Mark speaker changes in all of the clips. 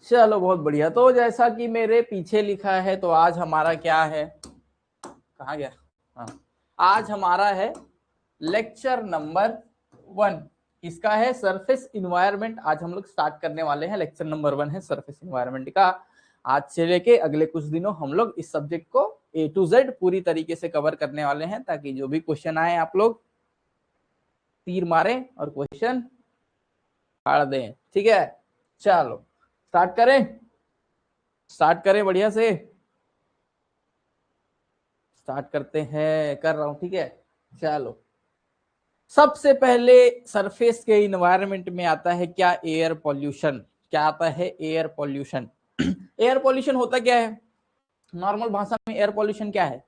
Speaker 1: चलो बहुत बढ़िया। तो जैसा कि मेरे पीछे लिखा है, तो आज हमारा क्या है, कहाँ गया, हाँ, आज हमारा है लेक्चर नंबर 1। इसका है सरफेस इन्वायरमेंट। आज हम लोग स्टार्ट करने वाले हैं, लेक्चर नंबर 1 है सरफेस इन्वायरमेंट का। आज से लेके अगले कुछ दिनों हम लोग इस सब्जेक्ट को A to Z पूरी तरीके से कवर करने वाले हैं, ताकि जो भी क्वेश्चन आए आप लोग तीर मारें और क्वेश्चन फाड़ दें। ठीक है, चलो स्टार्ट करें बढ़िया से स्टार्ट करते हैं, कर रहा हूं। ठीक है, चलो सबसे पहले सरफेस के इन्वायरमेंट में आता है क्या, एयर पॉल्यूशन। क्या आता है, एयर पॉल्यूशन। एयर पॉल्यूशन होता क्या है, नॉर्मल भाषा में एयर पॉल्यूशन क्या है,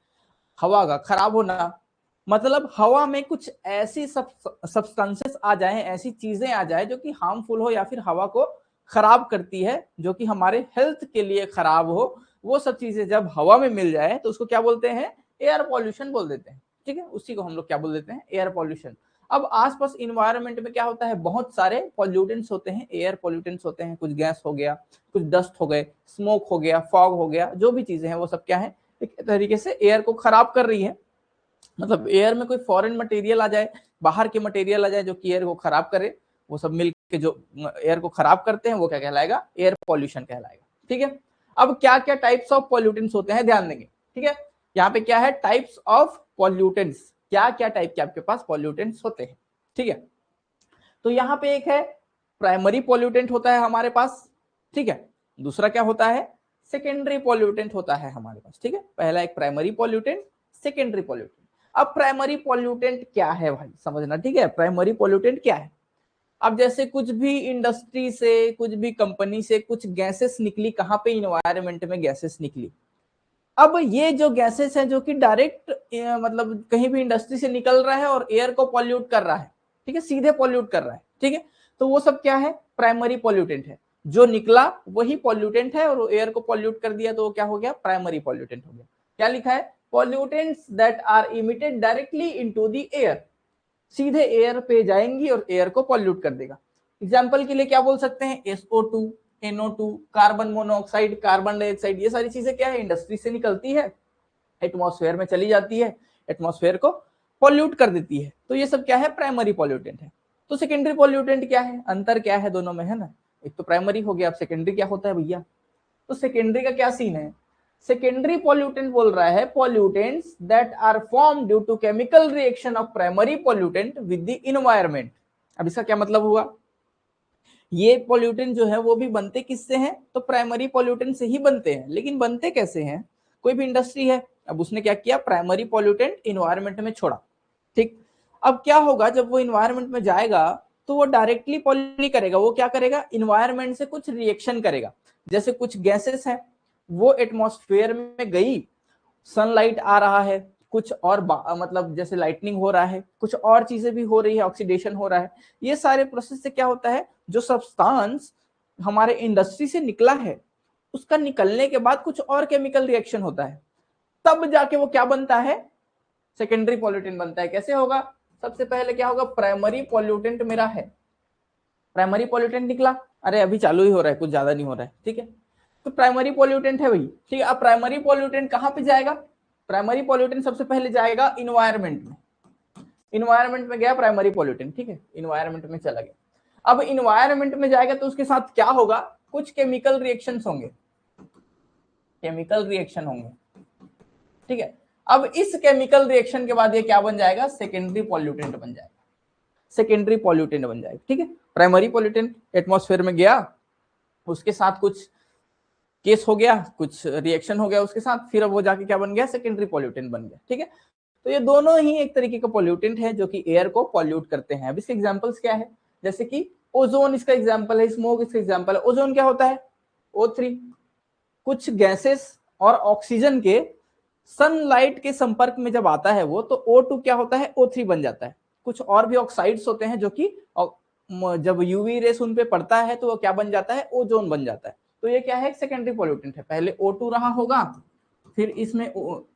Speaker 1: हवा का खराब होना। मतलब हवा में कुछ ऐसी सब्सटेंसेस आ जाए, ऐसी चीजें आ जाए जो कि हार्मफुल हो या फिर हवा को खराब करती है, जो कि हमारे हेल्थ के लिए खराब हो, वो सब चीजें जब हवा में मिल जाए तो उसको क्या बोलते हैं, एयर पॉल्यूशन बोल देते हैं। ठीक है, उसी को हम लोग क्या बोल देते हैं, एयर पॉल्यूशन। अब आसपास इन्वायरमेंट में क्या होता है, बहुत सारे पॉल्यूटेंट्स होते हैं, एयर पॉल्यूटेंट्स होते हैं। कुछ गैस हो गया, कुछ डस्ट हो गए, स्मोक हो गया, फॉग हो गया, जो भी चीजें हैं वो सब क्या है, एक तरीके से एयर को खराब कर रही है। मतलब एयर में कोई फॉरेन मटेरियल आ जाए, बाहर के मटेरियल आ जाए जो कि एयर को खराब करे, वो सब मिलके जो एयर को खराब करते हैं वो क्या कहलाएगा, एयर पॉल्यूशन कहलाएगा। ठीक है, अब क्या क्या टाइप्स ऑफ पॉल्यूटेंट्स होते हैं ध्यान देंगे। ठीक है, यहाँ पे क्या है, टाइप्स ऑफ पॉल्यूटेंट्स, क्या क्या टाइप के आपके पास पॉल्यूटेंट्स होते हैं। ठीक है, तो यहाँ पे एक है प्राइमरी पॉल्यूटेंट होता है हमारे पास। ठीक है, दूसरा क्या होता है, सेकेंडरी पॉल्यूटेंट होता है हमारे पास। ठीक है, पहला एक प्राइमरी पॉल्यूटेंट, सेकेंडरी पॉल्यूटेंट। अब प्राइमरी पॉल्यूटेंट क्या है भाई, समझना। ठीक है, प्राइमरी पॉल्यूटेंट क्या है, अब जैसे कुछ भी इंडस्ट्री से, कुछ भी कंपनी से कुछ गैसेस निकली, कहाँ पे, इन्वायरमेंट में गैसेस निकली। अब ये जो गैसेस हैं जो कि डायरेक्ट मतलब कहीं भी इंडस्ट्री से निकल रहा है और एयर को पॉल्यूट कर रहा है। ठीक है, सीधे पॉल्यूट कर रहा है। ठीक है, तो वो सब क्या है, प्राइमरी पॉल्यूटेंट है। जो निकला वही पॉल्यूटेंट है और एयर को पॉल्यूट कर दिया तो वो क्या हो गया, प्राइमरी पॉल्यूटेंट हो गया। क्या लिखा है, pollutants that are emitted directly into the air, सीधे एयर पे जाएंगी और एयर को पॉल्यूट कर देगा। एग्जाम्पल के लिए क्या बोल सकते हैं, SO2, NO2, carbon monoxide, carbon dioxide, ये सारी चीजें क्या है, इंडस्ट्री से निकलती है, एटमॉस्फेयर में चली जाती है, एटमॉस्फेयर को पॉल्यूट कर देती है। तो ये सब क्या है, प्राइमरी पॉल्यूटेंट है। तो सेकेंडरी पॉल्यूटेंट क्या है, अंतर क्या है दोनों में, है ना। एक तो प्राइमरी हो गया, अब सेकेंडरी क्या होता है भैया। तो सेकेंडरी का क्या सीन है, सेकेंडरी पॉल्यूटेंट बोल रहा है, pollutants that are form due to chemical reaction of primary pollutant with the environment. अब इसका क्या मतलब हुआ, ये पॉल्यूटेंट जो है वो भी बनते किससे हैं, तो प्राइमरी पॉल्यूटेंट से ही बनते हैं। लेकिन बनते कैसे हैं, कोई भी इंडस्ट्री है, अब उसने क्या किया, प्राइमरी पॉल्यूटेंट इन्वायरमेंट में छोड़ा। ठीक, अब क्या होगा, जब वो इन्वायरमेंट में जाएगा तो वो डायरेक्टली पॉल्यूट नहीं करेगा, वो क्या करेगा, इन्वायरमेंट से कुछ रिएक्शन करेगा। जैसे कुछ गैसेस है वो एटमॉस्फेयर में गई, सनलाइट आ रहा है, कुछ और मतलब जैसे लाइटनिंग हो रहा है, कुछ और चीजें भी हो रही है, ऑक्सीडेशन हो रहा है। ये सारे प्रोसेस से क्या होता है, जो सब्सटेंस हमारे इंडस्ट्री से निकला है उसका निकलने के बाद कुछ और केमिकल रिएक्शन होता है, तब जाके वो क्या बनता है, सेकेंडरी पॉल्यूटेंट बनता है। कैसे होगा, सबसे पहले क्या होगा, प्राइमरी पॉल्यूटेंट मेरा है, प्राइमरी पॉल्यूटेंट निकला, अरे अभी चालू ही हो रहा है, कुछ ज्यादा नहीं हो रहा है। ठीक है, तो प्राइमरी पॉल्यूटेंट है भाई। ठीक है, अब प्राइमरी पॉल्यूटेंट कहां पे जाएगा, प्राइमरी पॉल्यूटेंट सबसे पहले जाएगा इन्वायरमेंट में, इन्वायरमेंट में गया प्राइमरी पॉल्यूटेंट। ठीक है, इन्वायरमेंट में चला गया। अब इन्वायरमेंट में जाएगा तो उसके साथ क्या होगा, कुछ केमिकल रिएक्शंस होंगे, केमिकल रिएक्शन होंगे। ठीक है, अब इस केमिकल रिएक्शन के बाद ये क्या बन जाएगा, सेकेंडरी पॉल्यूटेंट बन जाएगा, सेकेंडरी पॉल्यूटेंट बन जाएगा। ठीक है, प्राइमरी पॉल्यूटेंट एटमॉस्फेयर में गया, उसके साथ कुछ केस हो गया, कुछ रिएक्शन हो गया उसके साथ, फिर अब वो जाके क्या बन गया, सेकेंडरी पॉल्यूटेंट बन गया। ठीक है, तो ये दोनों ही एक तरीके का पॉल्यूटेंट है जो कि एयर को पॉल्यूट करते हैं। अब इसके एग्जांपल्स क्या है, जैसे कि ओजोन इसका एग्जांपल है, स्मोक इसका एग्जांपल है। ओजोन क्या होता है, O3, कुछ गैसेस और ऑक्सीजन के सनलाइट के संपर्क में जब आता है वो, तो O2 क्या होता है, O3 बन जाता है। कुछ और भी ऑक्साइड्स होते हैं जो कि जब यूवी रेस उन पे पड़ता है तो वो क्या बन जाता है, ओजोन बन जाता है। तो ये क्या है, एक सेकेंडरी पॉल्यूटेंट है। पहले O2 रहा होगा, फिर इसमें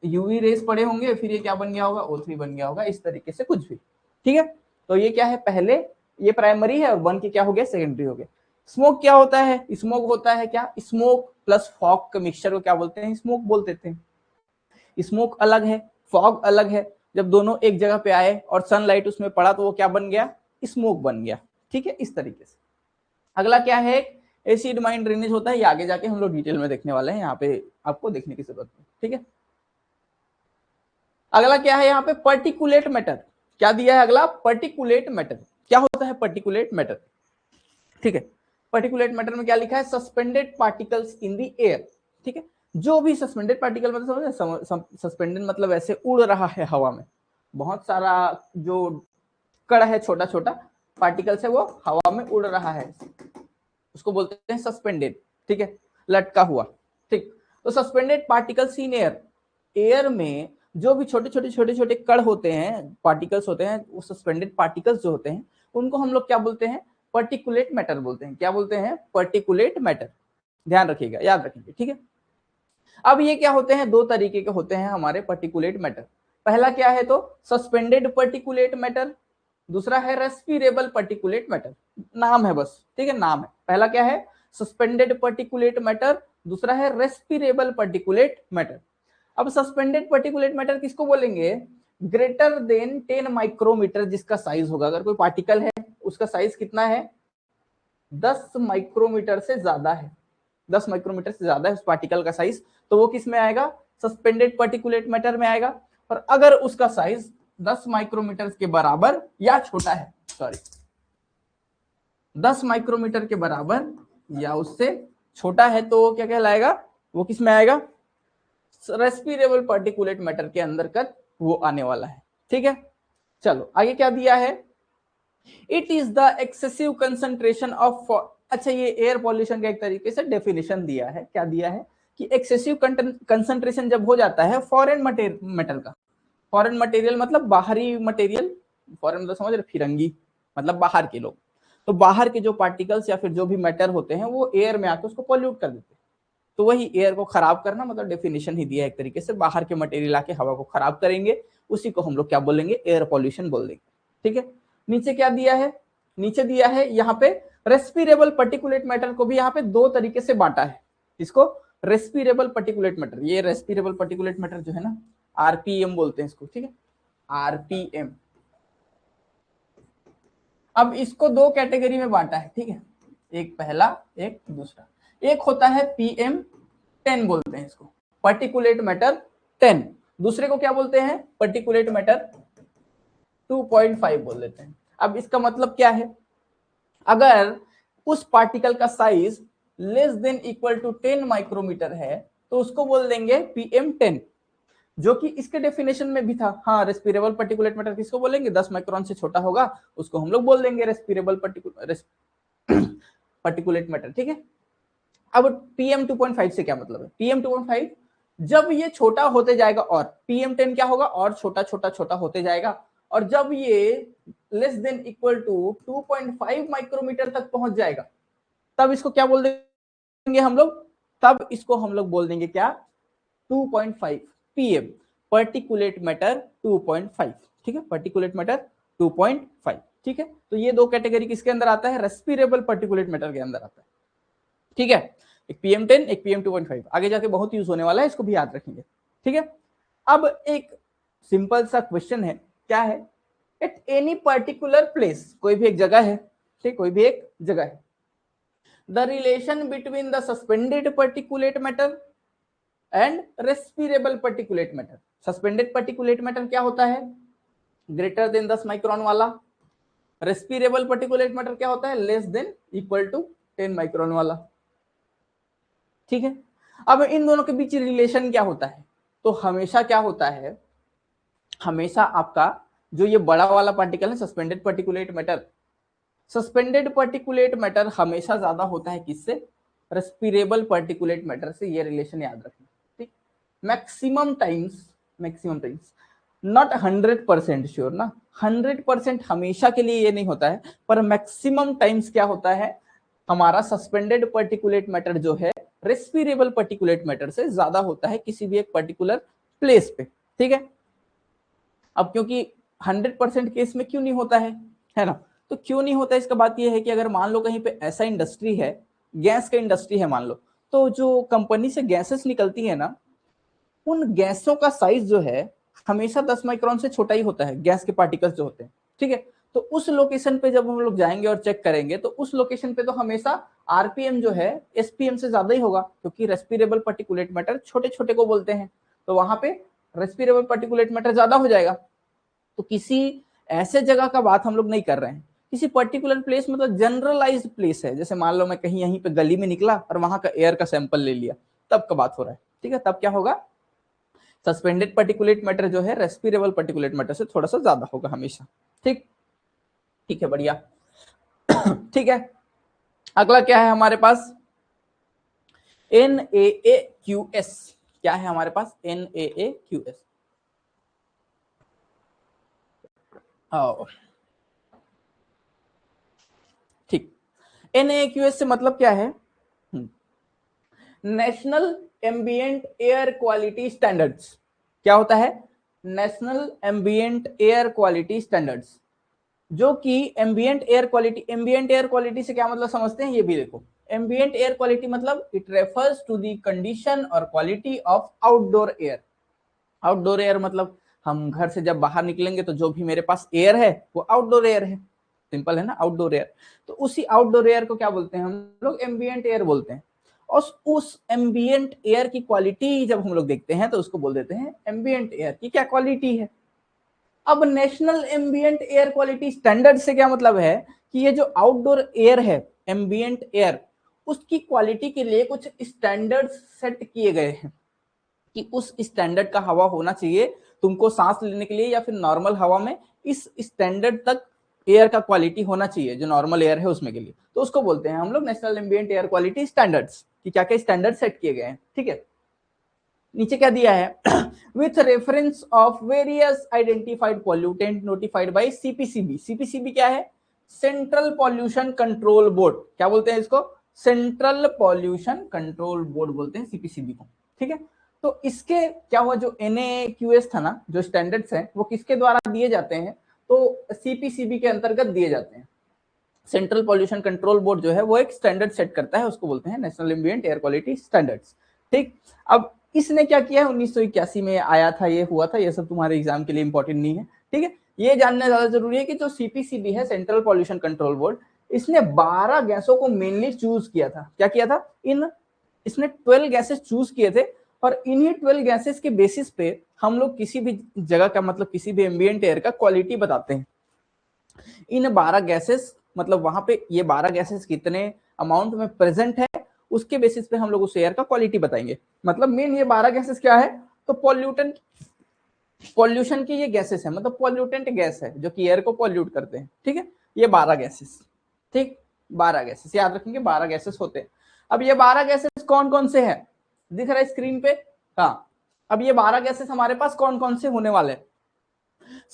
Speaker 1: यूवी रेस पड़े होंगे, फिर ये क्या बन गया होगा, O3 बन गया होगा, इस तरीके से कुछ भी। ठीक है, तो ये क्या है, पहले ये प्राइमरी है और बन के क्या हो गया, सेकेंडरी हो गया। स्मोक क्या होता है? स्मोक होता है क्या? स्मोक प्लस फॉग का मिक्सचर को क्या बोलते हैं? स्मोक बोल देते हैं। स्मोक अलग है, फॉग अलग है। जब दोनों एक जगह पे आए और सनलाइट उसमें पड़ा तो वो क्या बन गया? स्मोक बन गया। ठीक है, इस तरीके से। अगला क्या है? एसिड माइन ड्रेनेज होता है, ये आगे जाके हम लोग डिटेल में देखने वाले हैं, यहाँ पे आपको देखने की जरूरत नहीं। ठीक है, अगला क्या है यहाँ पे? Particulate matter. क्या दिया है अगला? Particulate matter. क्या होता है पर्टिकुलेट मैटर? ठीक है, पर्टिकुलेट मैटर में क्या लिखा है? Suspended particles in the air. ठीक है, जो भी सस्पेंडेड पार्टिकल मतलब समझे, सस्पेंडेड मतलब ऐसे उड़ रहा है हवा में, बहुत सारा जो कण है, छोटा छोटा पार्टिकल्स है, वो हवा में उड़ रहा है, उसको बोलते हैं सस्पेंडेड। ठीक है, लटका हुआ। ठीक, तो suspended particles in air, air में जो भी छोटे छोटे छोटे छोटे कण होते हैं, पार्टिकल्स होते हैं, वो सस्पेंडेड पार्टिकल्स जो होते हैं, उनको हम लोग क्या बोलते हैं? पर्टिकुलेट मैटर बोलते हैं। क्या बोलते हैं? Particulate matter. ध्यान रखिएगा, याद रखिएगा। ठीक है, अब ये क्या होते हैं? दो तरीके के होते हैं हमारे पर्टिकुलेट मैटर। पहला क्या है? तो सस्पेंडेड पर्टिकुलेट मैटर, दूसरा है रेस्पिरेबल पर्टिकुलेट मैटर। नाम है बस, ठीक है, नाम है। पहला क्या है? सस्पेंडेड पर्टिकुलेट मैटर, दूसरा है रेस्पिरेबल पर्टिकुलेट मैटर। अब सस्पेंडेड पर्टिकुलेट मैटर किसको बोलेंगे? ग्रेटर देन 10 माइक्रोमीटर जिसका साइज होगा। अगर कोई पार्टिकल है, उसका साइज कितना है? 10 माइक्रोमीटर से ज्यादा है, 10 माइक्रोमीटर से ज्यादा है उस पार्टिकल का साइज, तो वो किस में आएगा? सस्पेंडेड पर्टिकुलेट मैटर में आएगा। और अगर उसका साइज 10 माइक्रोमीटर के बराबर या छोटा है, सॉरी 10 माइक्रोमीटर के बराबर या उससे छोटा है, तो वो क्या कहलाएगा? वो किस में आएगा? रेस्पिरेबल पर्टिकुलेट मैटर के अंदर का वो आने वाला है। ठीक है, चलो आगे क्या दिया है? It is the excessive concentration of, अच्छा ये एयर पॉल्यूशन का एक तरीके से डेफिनेशन दिया है। क्या दिया है? कि एक्सेसिव कंसंट्रेशन जब हो जाता है फॉरेन मैटर का, फॉरेन मटेरियल मतलब बाहरी मटेरियल, फॉरेन मतलब समझ रहे, फिरंगी मतलब बाहर के लोग, तो बाहर के जो पार्टिकल्स या फिर जो भी मैटर होते हैं वो एयर में आकर उसको पॉल्यूट कर देते हैं। तो वही एयर को खराब करना, मतलब डेफिनेशन ही दिया है एक तरीके से, बाहर के मटेरियल आके हवा को खराब करेंगे, उसी को हम लोग क्या बोलेंगे? एयर पॉल्यूशन बोल देंगे। ठीक है, नीचे क्या दिया है? नीचे दिया है यहाँ पे रेस्पिरेबल पर्टिकुलेट मैटर को भी यहाँ पे दो तरीके से बांटा है। इसको रेस्पिरेबल पर्टिकुलेट मैटर, ये रेस्पिरेबल पर्टिकुलेट मैटर जो है ना, आरपीएम बोलते हैं इसको। ठीक है, आरपीएम। अब इसको दो कैटेगरी में बांटा है। ठीक है, एक पहला, एक दूसरा। एक होता है पीएम 10 बोलते हैं इसको, पर्टिकुलेट मैटर 10। दूसरे को क्या बोलते हैं? पर्टिकुलेट मैटर 2.5 बोल देते हैं। अब इसका मतलब क्या है? अगर उस पार्टिकल का size less than equal to 10 micrometre है तो उसको बोल देंगे पीएम 10, जो कि इसके डेफिनेशन में भी था। हाँ, रेस्पिरेबल पर्टिकुलेट मैटर किसको बोलेंगे? 10 माइक्रोन से छोटा होगा उसको हम लोग बोल देंगे रेस्पिरेबल पर्टिकुलेट मैटर। ठीक है, अब पीएम 2.5 से क्या मतलब है? पीएम 2.5 जब ये छोटा होते जाएगा, और पीएम 10 क्या होगा? और छोटा छोटा छोटा होते जाएगा, और जब ये less than equal to 2.5 micrometre तक पहुंच जाएगा, तब इसको क्या बोल देंगे हम लोग? तब इसको हम लोग बोल देंगे क्या? 2.5 पीएम, पर्टिकुलेट मैटर 2.5। ठीक है, पर्टिकुलेट मैटर 2.5। ठीक है, तो ये दो कैटेगरी किसके अंदर आता है? रेस्पिरेबल पर्टिकुलेट मैटर के अंदर आता है। ठीक है, एक पीएम 10, एक पीएम 2.5, आगे जाके बहुत यूज होने वाला है, इसको भी याद रखेंगे। ठीक है, अब एक सिंपल सा क्वेश्चन है, क्या है? एट एनी पर्टिकुलर प्लेस, कोई भी एक जगह है, ठीक, कोई भी एक जगह है, the relation between the suspended particulate matter and respirable particulate matter. Suspended particulate matter क्या होता है? ग्रेटर देन 10 माइक्रोन वाला। रेस्पिरेबल पर्टिकुलेट मैटर क्या होता है? Less than equal to 10 micron वाला। ठीक है, अब इन दोनों के बीच रिलेशन क्या होता है? तो हमेशा क्या होता है? हमेशा आपका जो ये बड़ा वाला पार्टिकल है, suspended particulate matter, suspended particulate matter हमेशा ज्यादा होता है किससे? रेस्पिरेबल पर्टिकुलेट मैटर से। ये रिलेशन याद रखना। ठीक, मैक्सिमम टाइम्स, नॉट 100% श्योर ना, 100% हमेशा के लिए ये नहीं होता है, पर मैक्सिमम टाइम्स क्या होता है? हमारा सस्पेंडेड पर्टिकुलेट मैटर जो है रेस्पिरेबल पर्टिकुलेट मैटर से ज्यादा होता है किसी भी एक पर्टिकुलर प्लेस पे। ठीक है, अब क्योंकि 100% केस में क्यों नहीं होता है ना, तो क्यों नहीं होता, इसका बात यह है कि अगर मान लो कहीं पे ऐसा इंडस्ट्री है, गैस का इंडस्ट्री है मान लो, तो जो कंपनी से गैसेस निकलती है ना, उन गैसों का साइज जो है हमेशा 10 माइक्रोन से छोटा ही होता है, गैस के पार्टिकल्स जो होते हैं, ठीक है। तो उस लोकेशन पे जब हम लोग जाएंगे और चेक करेंगे तो उस लोकेशन पे तो हमेशा आरपीएम जो है एसपीएम से ज्यादा ही होगा, क्योंकि रेस्पिरेबल पार्टिकुलेट मैटर छोटे छोटे को बोलते हैं, तो वहां पे रेस्पिरेबल पार्टिकुलेट मैटर ज्यादा हो जाएगा। तो किसी ऐसे जगह का बात हम लोग नहीं कर रहे हैं, किसी पर्टिकुलर प्लेस, मतलब जनरलाइज्ड प्लेस है, जैसे मान लो मैं कहीं यहीं पे गली में निकला और वहां का एयर का सैंपल ले लिया, तब का बात हो रहा है, ठीक है। तब क्या होगा, सस्पेंडेड पार्टिकुलेट मैटर जो है रेस्पिरेबल पार्टिकुलेट मैटर से थोड़ा सा ज्यादा होगा हमेशा, ठीक, ठीक है, बढ़िया। ठीक है, अगला क्या है हमारे पास, NaAQS। क्या है हमारे पास, NaAQS। ठीक, NaAQS से मतलब क्या है, national ambient air quality standards. क्या होता है, national ambient air quality standards, जो कि ambient air quality, ambient air quality से क्या मतलब समझते हैं, ये भी देखो। एम्बिएंट एयर क्वालिटी मतलब it refers to the condition और quality of outdoor air. Outdoor air मतलब हम घर से जब बाहर निकलेंगे तो जो भी मेरे पास एयर है वो आउटडोर एयर है, सिंपल है ना, आउटडोर एयर। तो उसी आउटडोर एयर को क्या बोलते हैं हम लोग, एम्बिएंट एयर बोलते हैं। और उस एम्बिएंट एयर की क्वालिटी जब हम लोग देखते हैं तो उसको बोल देते हैं एम्बिएंट एयर की क्या क्वालिटी है। अब national ambient air quality standard से क्या मतलब है कि ये जो आउटडोर एयर है, एम्बिएंट एयर, उसकी क्वालिटी के लिए कुछ स्टैंडर्ड सेट किए गए हैं कि उस स्टैंडर्ड का हवा होना चाहिए तुमको सांस लेने के लिए, या फिर नॉर्मल हवा में इस स्टैंडर्ड तक एयर का क्वालिटी होना चाहिए जो नॉर्मल एयर है उसमें के लिए, तो उसको बोलते हैं हम लोग national ambient air quality standards कि क्या क्या स्टैंडर्ड सेट किए गए हैं, ठीक है। नीचे क्या दिया है, with reference of various identified pollutant notified by CPCB. CPCB क्या है, सेंट्रल पॉल्यूशन कंट्रोल बोर्ड। क्या बोलते हैं इसको, सेंट्रल पॉल्यूशन कंट्रोल बोर्ड बोलते हैं सीपीसीबी को, ठीक है। तो इसके क्या हुआ, जो NaQS था ना, जो स्टैंडर्ड्स हैं वो किसके द्वारा दिए जाते हैं, तो सीपीसीबी के अंतर्गत दिए जाते हैं। सेंट्रल पॉल्यूशन कंट्रोल बोर्ड जो है वो एक स्टैंडर्ड सेट करता है, उसको बोलते हैं national ambient air quality standards, ठीक। अब इसने क्या किया है, 1981 में आया था, ये हुआ था, ये सब तुम्हारे एग्जाम के लिए इंपॉर्टेंट नहीं है, ठीक है। ये जानना ज्यादा जरूरी है कि जो सीपीसीबी है, सेंट्रल पॉल्यूशन कंट्रोल बोर्ड, इसने 12 गैसों को मेनली चूज किया था। क्या किया था, इसने 12 गैसेस चूज किए थे, और इन्हीं 12 गैसेस के बेसिस पे हम लोग किसी भी जगह का, मतलब किसी भी एम्बिएंट एयर का क्वालिटी बताते हैं। इन 12 गैसेस, मतलब वहां पे ये 12 गैसेस कितने अमाउंट में प्रेजेंट है, उसके बेसिस पे हम लोग उस एयर का क्वालिटी बताएंगे। मतलब मेन ये 12 गैसेस क्या है, तो पॉल्यूटेंट, पॉल्यूशन की ये गैसेस है, मतलब पॉल्यूटेंट गैस है जो कि एयर को पॉल्यूट करते हैं, ठीक है। ये 12 गैसेस, ठीक, 12 गैसेस याद रखेंगे, 12 गैसेस होते हैं। अब ये 12 गैसेस कौन कौन से हैं, दिख रहा है स्क्रीन पे, हाँ। अब ये 12 गैसेस हमारे पास कौन कौन से होने वाले हैं,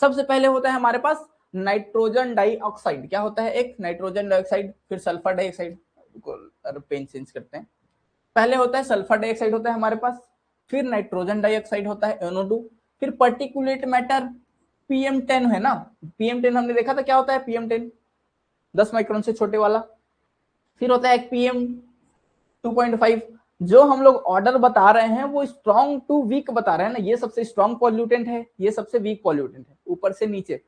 Speaker 1: सबसे पहले होता है हमारे पास नाइट्रोजन डाइऑक्साइड। क्या होता है, एक नाइट्रोजन डाइऑक्साइड, फिर सल्फर डाइऑक्साइड, पेन चेंज करते हैं। पहले होता है सल्फर डाइऑक्साइड होता है हमारे पास, फिर नाइट्रोजन डाइऑक्साइड होता है NO2, फिर पर्टिकुलेट मैटर PM10 है ना, PM10 हमने देखा था क्या होता है, PM10 10 माइक्रोन से छोटे वाला। फिर होता है PM2.5, जो हम लोग ऑर्डर बता रहे हैं वो स्ट्रॉन्ग टू वीक बता रहे हैं ना, ये सबसे स्ट्रॉन्ग पॉल्यूटेंट है, ये सबसे वीक पॉल्यूटेंट है, ऊपर से नीचे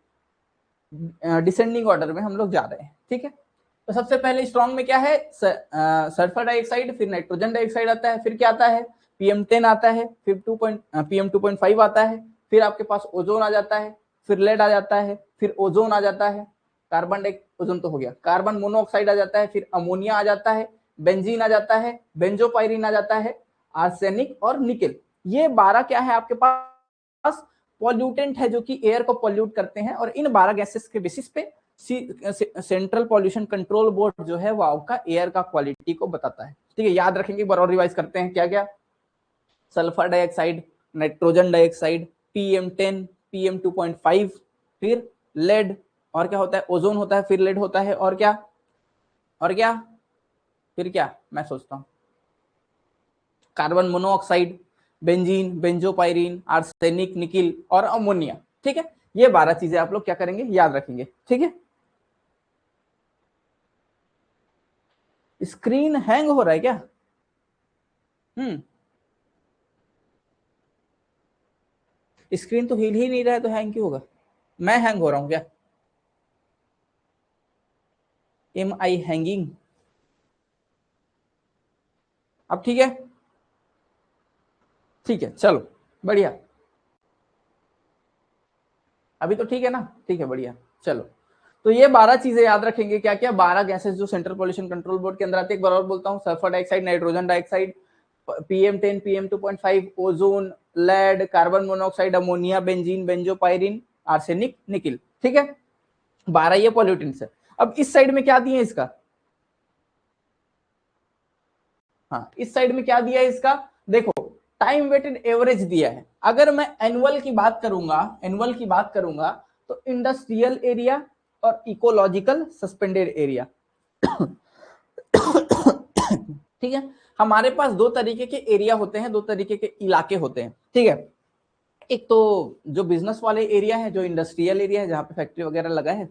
Speaker 1: डिसेंडिंग ऑर्डर में हम लोग जा रहे हैं, ठीक है। तो सबसे पहले स्ट्रॉन्ग में क्या है, सल्फर डाइऑक्साइड, फिर नाइट्रोजन डाइऑक्साइड आता है, फिर क्या आता है, PM10 आता है, फिर PM2.5 आता है, फिर आपके पास ओजोन आ जाता है, फिर लेड आ जाता है, फिर ओजोन आ जाता है, कार्बन ओजोन तो हो गया, कार्बन मोनोऑक्साइड आ जाता है, फिर अमोनिया आ जाता है, बेंजीन आ जाता है, बेंजोपायरिन आ जाता है, आर्सेनिक और निकेल। ये 12 क्या है आपके पास, पॉल्यूटेंट है जो कि एयर को पॉल्यूट करते हैं, और इन 12 गैसेस के बेसिस पे सेंट्रल पॉल्यूशन कंट्रोल बोर्ड जो है वो आपका एयर का क्वालिटी को बताता है, ठीक है। याद रखेंगे, एक बार और रिवाइज करते हैं, क्या क्या, sulphur dioxide, nitrogen dioxide, PM10, PM2.5, फिर लेड, और क्या होता है, ओजोन होता है, फिर लेड होता है, और क्या, और क्या, फिर क्या, मैं सोचता हूं, carbon monoxide, benzene, benzopyrene, arsenic, nickel और अमोनिया, ठीक है। ये 12 चीजें आप लोग क्या करेंगे, याद रखेंगे, ठीक है। स्क्रीन हैंग हो रहा है क्या? स्क्रीन तो हिल ही नहीं रहा है तो हैंग क्यों होगा? मैं हैंग हो रहा हूं क्या? एम आई हैंगिंग? अब ठीक है? ठीक है, चलो बढ़िया। अभी तो ठीक है ना? ठीक है, बढ़िया। चलो, तो ये 12 चीजें याद रखेंगे। क्या क्या? 12 गैसेस जो सेंट्रल पोल्यूशन कंट्रोल बोर्ड के अंदर आती है। एक बार और बोलता हूँ, sulphur dioxide, nitrogen dioxide, PM10, PM2.5, ozone, lead, carbon monoxide, ammonia, benzene, benzopyrene, arsenic, nickel. ठीक है, 12 ये पॉल्यूटेंट्स है। अब इस साइड में क्या दिए इसका? हाँ, इस साइड में क्या दिया है इसका? देखो, टाइम वेटेड एवरेज दिया है। अगर मैं एनुअल की बात करूंगा, एनुअल की बात करूंगा, तो इंडस्ट्रियल एरिया और इकोलॉजिकल सस्पेंडेड एरिया। ठीक है, हमारे पास दो तरीके के एरिया होते हैं, दो तरीके के इलाके होते हैं। ठीक है, एक तो जो बिजनेस वाले एरिया है, जो इंडस्ट्रियल एरिया है, जहां पे फैक्ट्री वगैरह लगा है,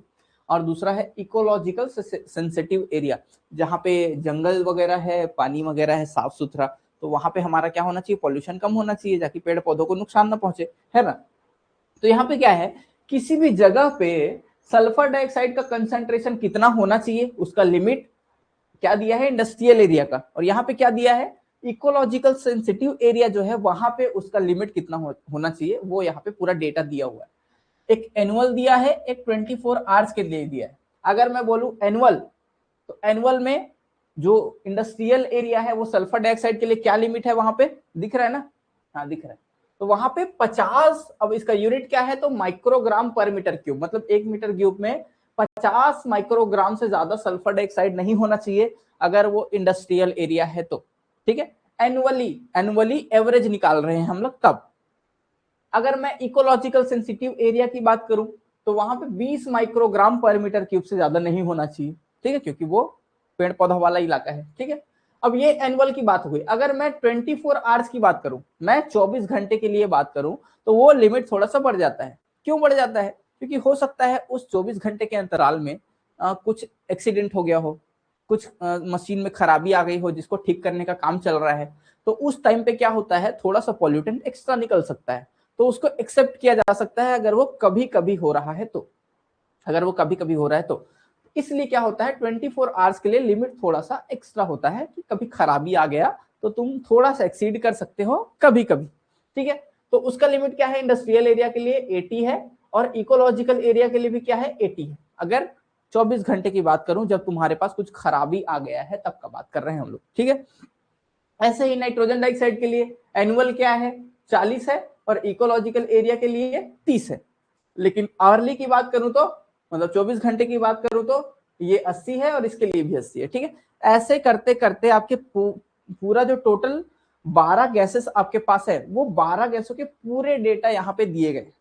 Speaker 1: और दूसरा है इकोलॉजिकल सेंसिटिव एरिया, जहां पे जंगल वगैरह है, पानी वगैरह है, साफ सुथरा। तो वहां पे हमारा क्या होना चाहिए? पॉल्यूशन कम होना चाहिए, ताकि पेड़ पौधों को नुकसान ना पहुंचे, है ना? तो यहाँ पे क्या है, किसी भी जगह पे सल्फर डाइऑक्साइड का कंसंट्रेशन कितना होना चाहिए, उसका लिमिट क्या दिया है? इंडस्ट्रियल एरिया का। और यहाँ पे क्या दिया है? इकोलॉजिकल सेंसिटिव एरिया जो है, वहां पे उसका लिमिट कितना होना चाहिए, वो यहाँ पे पूरा डेटा दिया हुआ है। एक एनुअल दिया है, एक 24 आवर्स के लिए दिया है। अगर मैं बोलूं एनुअल, तो एनुअल में जो इंडस्ट्रियल एरिया है, वो सल्फर डाइऑक्साइड के लिए क्या लिमिट है? वहां पे दिख रहा है ना? हाँ, दिख रहा है। तो वहां पे 50, अब इसका यूनिट क्या है? तो माइक्रोग्राम पर मीटर क्यूब, मतलब 1 मीटर क्यूब में 50 माइक्रोग्राम से ज्यादा सल्फर डाइऑक्साइड नहीं होना चाहिए, अगर वो इंडस्ट्रियल एरिया है तो। ठीक है, एनुअली, एनुअली एवरेज निकाल रहे हैं हम लोग तब। अगर मैं इकोलॉजिकल सेंसिटिव एरिया की बात करूं, तो वहां पे 20 माइक्रोग्राम पर मीटर क्यूब से ज्यादा नहीं होना चाहिए। ठीक है, क्योंकि वो पेड़ पौधा वाला इलाका है। ठीक है, अब ये एनुअल की बात हुई। अगर मैं 24 आवर्स की बात करूं, मैं 24 घंटे के लिए बात करूं, तो वो लिमिट थोड़ा सा बढ़ जाता है। क्यों बढ़ जाता है? क्योंकि हो सकता है उस 24 घंटे के अंतराल में कुछ एक्सीडेंट हो गया हो, कुछ मशीन में खराबी आ गई हो, जिसको ठीक करने का काम चल रहा है। तो उस टाइम पे क्या होता है, थोड़ा सा पॉल्यूटेंट एक्स्ट्रा निकल सकता है। तो उसको एक्सेप्ट किया जा सकता है, अगर वो कभी कभी हो रहा है तो। अगर वो कभी कभी हो रहा है तो इसलिए क्या होता है, 24 आवर्स के लिए लिमिट थोड़ा सा एक्स्ट्रा होता है, कि कभी खराबी आ गया तो तुम थोड़ा सा एक्सीड कर सकते हो कभी कभी। ठीक है, तो उसका लिमिट क्या है? इंडस्ट्रियल एरिया के लिए 80 है, और इकोलॉजिकल एरिया के लिए भी क्या है? 80 है। अगर 24 घंटे की बात करूं, जब तुम्हारे पास कुछ खराबी आ गया है, तब का बात कर रहे हैं हम लोग। ठीक है, ऐसे ही नाइट्रोजन डाइऑक्साइड के लिए एनुअल क्या है? 40 है, और इकोलॉजिकल एरिया के लिए 30 है। लेकिन आवरली की बात करूं तो, मतलब 24 घंटे की बात करूं तो, ये 80 है, और इसके लिए भी 80 है। ठीक है, ऐसे करते करते आपके पूरा जो टोटल 12 गैसेस आपके पास है, वो 12 गैसों के पूरे डेटा यहाँ पे दिए गए,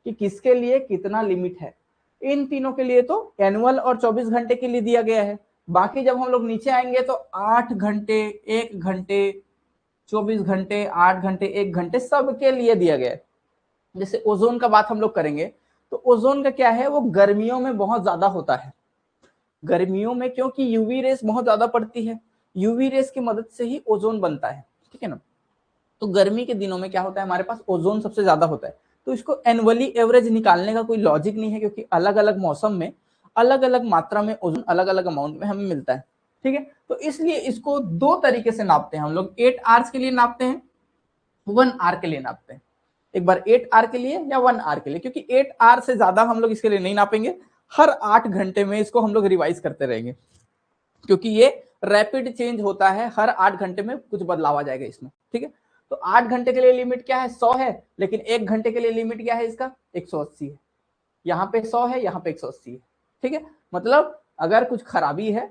Speaker 1: कि किसके लिए कितना लिमिट है। इन तीनों के लिए तो एनुअल और 24 घंटे के लिए दिया गया है। बाकी जब हम लोग नीचे आएंगे तो 8 घंटे, 1 घंटे, 24 घंटे, 8 घंटे, 1 घंटे, सबके लिए दिया गया है। जैसे ओजोन का बात हम लोग करेंगे, तो ओजोन का क्या है? वो गर्मियों में बहुत ज्यादा होता है। गर्मियों में क्योंकि यूवी रेस बहुत ज्यादा पड़ती है, यूवी रेस की मदद से ही ओजोन बनता है। ठीक है ना? तो गर्मी के दिनों में क्या होता है, हमारे पास ओजोन सबसे ज्यादा होता है। तो इसको एनुअली एवरेज निकालने का कोई लॉजिक नहीं है, क्योंकि अलग अलग मौसम में अलग अलग मात्रा में ओजोन अलग अलग अमाउंट में हमें मिलता है। ठीक है, तो इसलिए इसको दो तरीके से नापते हैं हम लोग। 8 आवर्स के लिए नापते हैं, 1 आवर के लिए नापते हैं। एक बार 8 आवर के लिए या 1 आवर के लिए, क्योंकि 8 आवर से ज्यादा हम लोग इसके लिए नहीं नापेंगे। हर 8 घंटे में इसको हम लोग रिवाइज करते रहेंगे, क्योंकि ये रैपिड चेंज होता है, हर 8 घंटे में कुछ बदलाव आ जाएगा इसमें। ठीक है, तो 8 घंटे के लिए लिमिट क्या है? 100 है, लेकिन 1 घंटे के लिए लिमिट क्या है इसका? 180 है। यहाँ पे 100 है, यहाँ पे 180 है। ठीक है, मतलब अगर कुछ खराबी है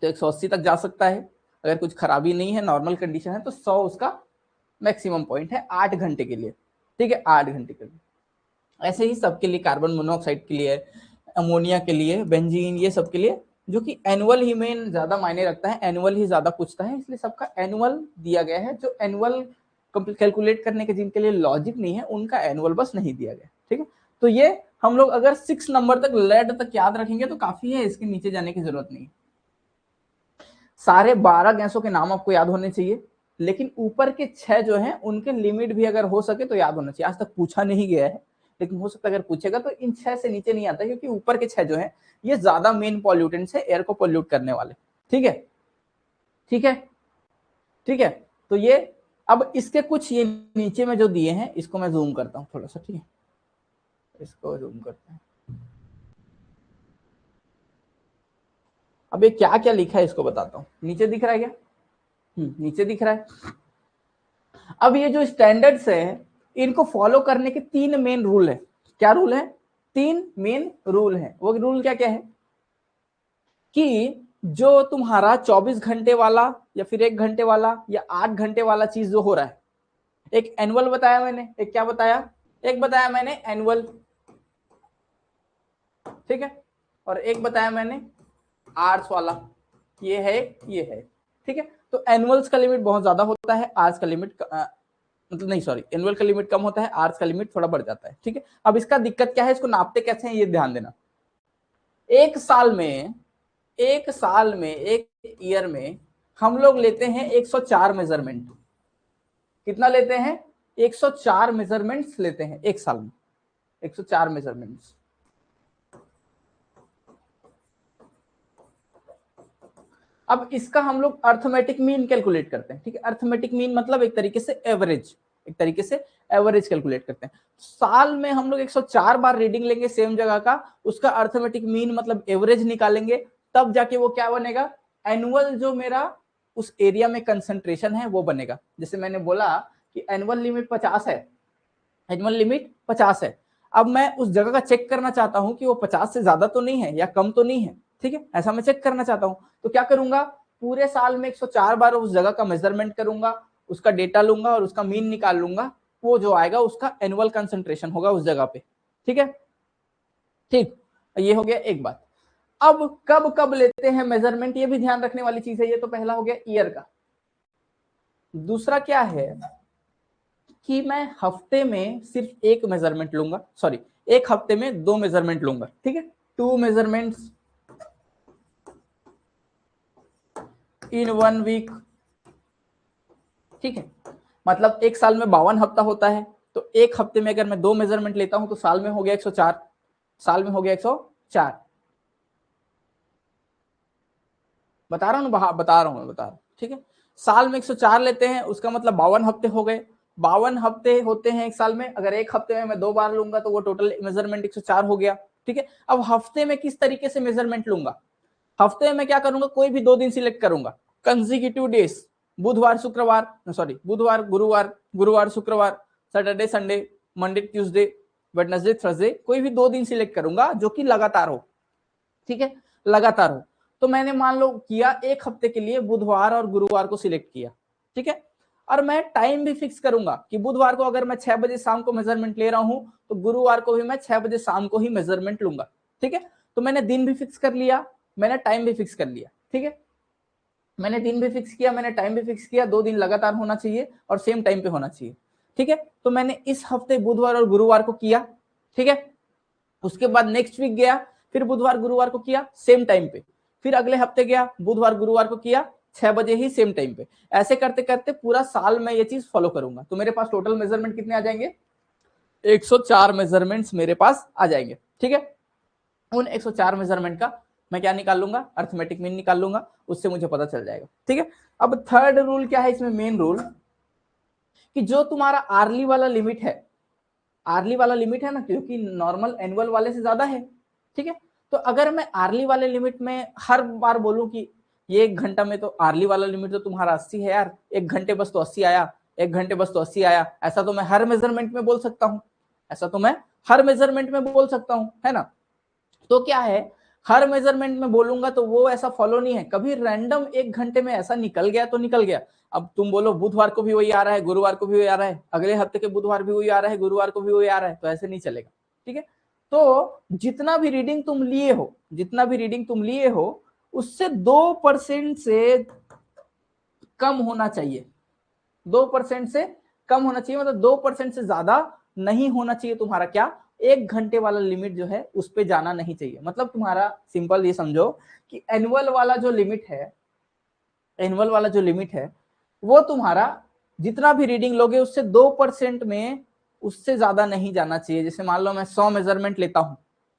Speaker 1: तो 180 तक जा सकता है, अगर कुछ खराबी नहीं है, नॉर्मल कंडीशन है, तो 100 उसका मैक्सिमम पॉइंट है 8 घंटे के लिए। ठीक है, 8 घंटे के लिए। ऐसे ही सबके लिए, कार्बन मोनोऑक्साइड के लिए, अमोनिया के लिए, बेंजीन, ये सब के लिए, जो कि एनुअल ही में ज्यादा मायने रखता है, एनुअल ही ज्यादा पूछता है, इसलिए सबका एनुअल दिया गया है। जो एनुअल कैलकुलेट करने के जिनके लिए लॉजिक नहीं है, उनका एनुअल बस नहीं दिया गया। ठीक है, तो ये हम लोग अगर 6 नंबर तक, लेड तक याद रखेंगे तो काफी है, इसके नीचे जाने की जरूरत नहीं। सारे 12 गैसों के नाम आपको याद होने चाहिए, लेकिन ऊपर के 6 जो हैं उनके लिमिट भी अगर हो सके तो याद होना चाहिए। आज तक पूछा नहीं गया है, लेकिन हो सकता है अगर पूछेगा तो इन 6 से नीचे नहीं आता, क्योंकि ऊपर के 6 जो हैं ये ज्यादा मेन पॉल्यूटेंट्स है, एयर को पॉल्यूट करने वाले। ठीक है, ठीक है, ठीक है। तो ये अब इसके कुछ ये नीचे में जो दिए हैं इसको मैं जूम करता हूं थोड़ा सा, ठीक है, इसको जूम करते हैं। अब ये क्या क्या लिखा है इसको बताता हूँ। नीचे दिख रहा है क्या? नीचे दिख रहा है। अब ये जो स्टैंडर्ड्स है इनको फॉलो करने के 3 मेन रूल है। क्या रूल है? 3 मेन रूल है। वो रूल क्या क्या है कि जो तुम्हारा 24 घंटे वाला या फिर 1 घंटे वाला या 8 घंटे वाला चीज जो हो रहा है, एक एनुअल बताया मैंने, एक क्या बताया, एक बताया मैंने एनुअल, ठीक है, और एक बताया मैंने आर्ट्स वाला, ये है, ये है, ठीक है। तो एनुअल्स का लिमिट बहुत ज्यादा होता है, आर्ट्स का लिमिट मतलब नहीं सॉरी, एनुअल का लिमिट कम होता है, आर्ट्स का लिमिट थोड़ा बढ़ जाता है, ठीक है। अब इसका दिक्कत क्या है, इसको नापते कैसे हैं ये ध्यान देना। एक साल में एक ईयर में हम लोग लेते हैं 104 मेजरमेंट। कितना लेते हैं? 104 मेजरमेंट्स लेते हैं एक साल में, 104 मेजरमेंट्स। अब इसका हम लोग अर्थमेटिक मीन कैलकुलेट करते हैं, ठीक है। अर्थमेटिक मीन मतलब एक तरीके से एवरेज, एक तरीके से एवरेज कैलकुलेट करते हैं। साल में हम लोग 104 बार रीडिंग लेंगे सेम जगह का, उसका अर्थमेटिक मीन मतलब एवरेज निकालेंगे, तब जाके वो क्या बनेगा, एनुअल जो मेरा उस एरिया में कंसंट्रेशन है वो बनेगा। जैसे मैंने बोला कि एनुअल लिमिट 50 है, एनुअल लिमिट 50 है। अब मैं उस जगह का चेक करना चाहता हूं कि वो 50 से ज्यादा तो नहीं है या कम तो नहीं है, ठीक है, ऐसा मैं चेक करना चाहता हूं। तो क्या करूंगा, पूरे साल में 104 बार उस जगह का मेजरमेंट करूंगा, उसका डेटा लूंगा और उसका मीन निकाल लूंगा, वो जो आएगा उसका एनुअल कंसंट्रेशन होगा उस जगह पे, ठीक है। ठीक, ये हो गया एक बात। अब कब कब लेते हैं मेजरमेंट, ये भी ध्यान रखने वाली चीज है। ये तो पहला हो गया ईयर का। दूसरा क्या है कि मैं हफ्ते में सिर्फ एक मेजरमेंट लूंगा, सॉरी, एक हफ्ते में 2 मेजरमेंट लूंगा, ठीक है, 2 मेजरमेंट्स इन 1 वीक, ठीक है। मतलब एक साल में 52 हफ्ता होता है, तो एक हफ्ते में अगर मैं 2 मेजरमेंट लेता हूं तो साल में हो गया 104, साल में हो गया 104। बता रहा हूं ना, बता रहा हूं, ठीक है। साल में 104 लेते हैं, उसका मतलब 52 हफ्ते हो गए। 52 हफ्ते होते हैं एक साल में, अगर एक हफ्ते में मैं 2 बार लूंगा तो वो टोटल मेजरमेंट 104 हो गया, ठीक है। अब हफ्ते में किस तरीके से मेजरमेंट लूंगा, हफ्ते में मैं क्या करूंगा, कोई भी 2 दिन सिलेक्ट करूंगा, कंसेक्यूटिव डेज, बुधवार शुक्रवार, सॉरी बुधवार गुरुवार, गुरुवार शुक्रवार, Saturday Sunday, Monday Tuesday, Wednesday Thursday, कोई भी 2 दिन सिलेक्ट करूंगा जो कि लगातार हो, ठीक है, लगातार हो। तो मैंने मान लो किया एक हफ्ते के लिए बुधवार और गुरुवार को सिलेक्ट किया, ठीक है। और मैं टाइम भी फिक्स करूंगा कि बुधवार को अगर मैं 6 बजे शाम को मेजरमेंट ले रहा हूं तो गुरुवार को भी मैं 6 बजे शाम को ही मेजरमेंट लूंगा, ठीक है। तो मैंने दिन भी फिक्स कर लिया, मैंने टाइम भी फिक्स कर लिया, ठीक है। मैंने दिन भी फिक्स किया, मैंने टाइम भी फिक्स किया, 2 दिन लगातार होना चाहिए और सेम टाइम पे होना चाहिए, ठीक है। तो मैंने इस हफ्ते बुधवार और गुरुवार को किया, ठीक है। उसके बाद नेक्स्ट वीक गया, फिर बुधवार गुरुवार को किया सेम टाइम पे, फिर अगले हफ्ते गया बुधवार गुरुवार को किया 6 बजे ही सेम टाइम पे। ऐसे करते करते पूरा साल में ये चीज फॉलो करूंगा, तो मेरे पास टोटल मेजरमेंट कितने आ जाएंगे, 104 मेजरमेंट्स मेरे पास आ जाएंगे, ठीक है। उन 104 मेजरमेंट का मैं क्या निकाल लूंगा, अर्थमेटिक मीन निकाल लूंगा, उससे मुझे पता चल जाएगा, ठीक है। अब थर्ड रूल क्या है इसमें, मेन रूल, कि जो तुम्हारा आर्ली वाला लिमिट है, आर्ली वाला लिमिट है ना, क्योंकि नॉर्मल एनुअल वाले से ज्यादा है, ठीक है। तो अगर मैं आर्ली वाले लिमिट में हर बार बोलूं कि ये 1 घंटा में, तो आर्ली वाला लिमिट तो तुम्हारा 80 है यार, 1 घंटे बस तो 80 आया, 1 घंटे बस तो 80 आया, ऐसा तो मैं हर मेजरमेंट में बोल सकता हूं, ऐसा तो मैं हर मेजरमेंट में बोल सकता हूं, है ना। तो क्या है, हर मेजरमेंट में बोलूंगा तो वो ऐसा फॉलो नहीं है, कभी रैंडम 1 घंटे में ऐसा निकल गया तो निकल गया। अब तुम बोलो बुधवार को भी वही आ रहा है, गुरुवार को भी वही आ रहा है, अगले हफ्ते के बुधवार भी वही आ रहा है, गुरुवार को भी वही आ रहा है, तो ऐसे नहीं चलेगा, ठीक है। तो जितना भी रीडिंग तुम लिए हो, जितना भी रीडिंग तुम लिए हो, उससे 2% से कम होना चाहिए, 2% से कम होना चाहिए, मतलब 2% से ज्यादा नहीं होना चाहिए तुम्हारा क्या, 1 घंटे वाला लिमिट जो है उस पे जाना नहीं चाहिए। मतलब तुम्हारा सिंपल ये समझो कि एनुअल वाला जो लिमिट है, एनुअल वाला जो लिमिट है वो तुम्हारा जितना भी रीडिंग लोगे उससे 2% में उससे ज्यादा नहीं जाना चाहिए। जैसे मान लो मैं 100 मेजरमेंट लेता हूं,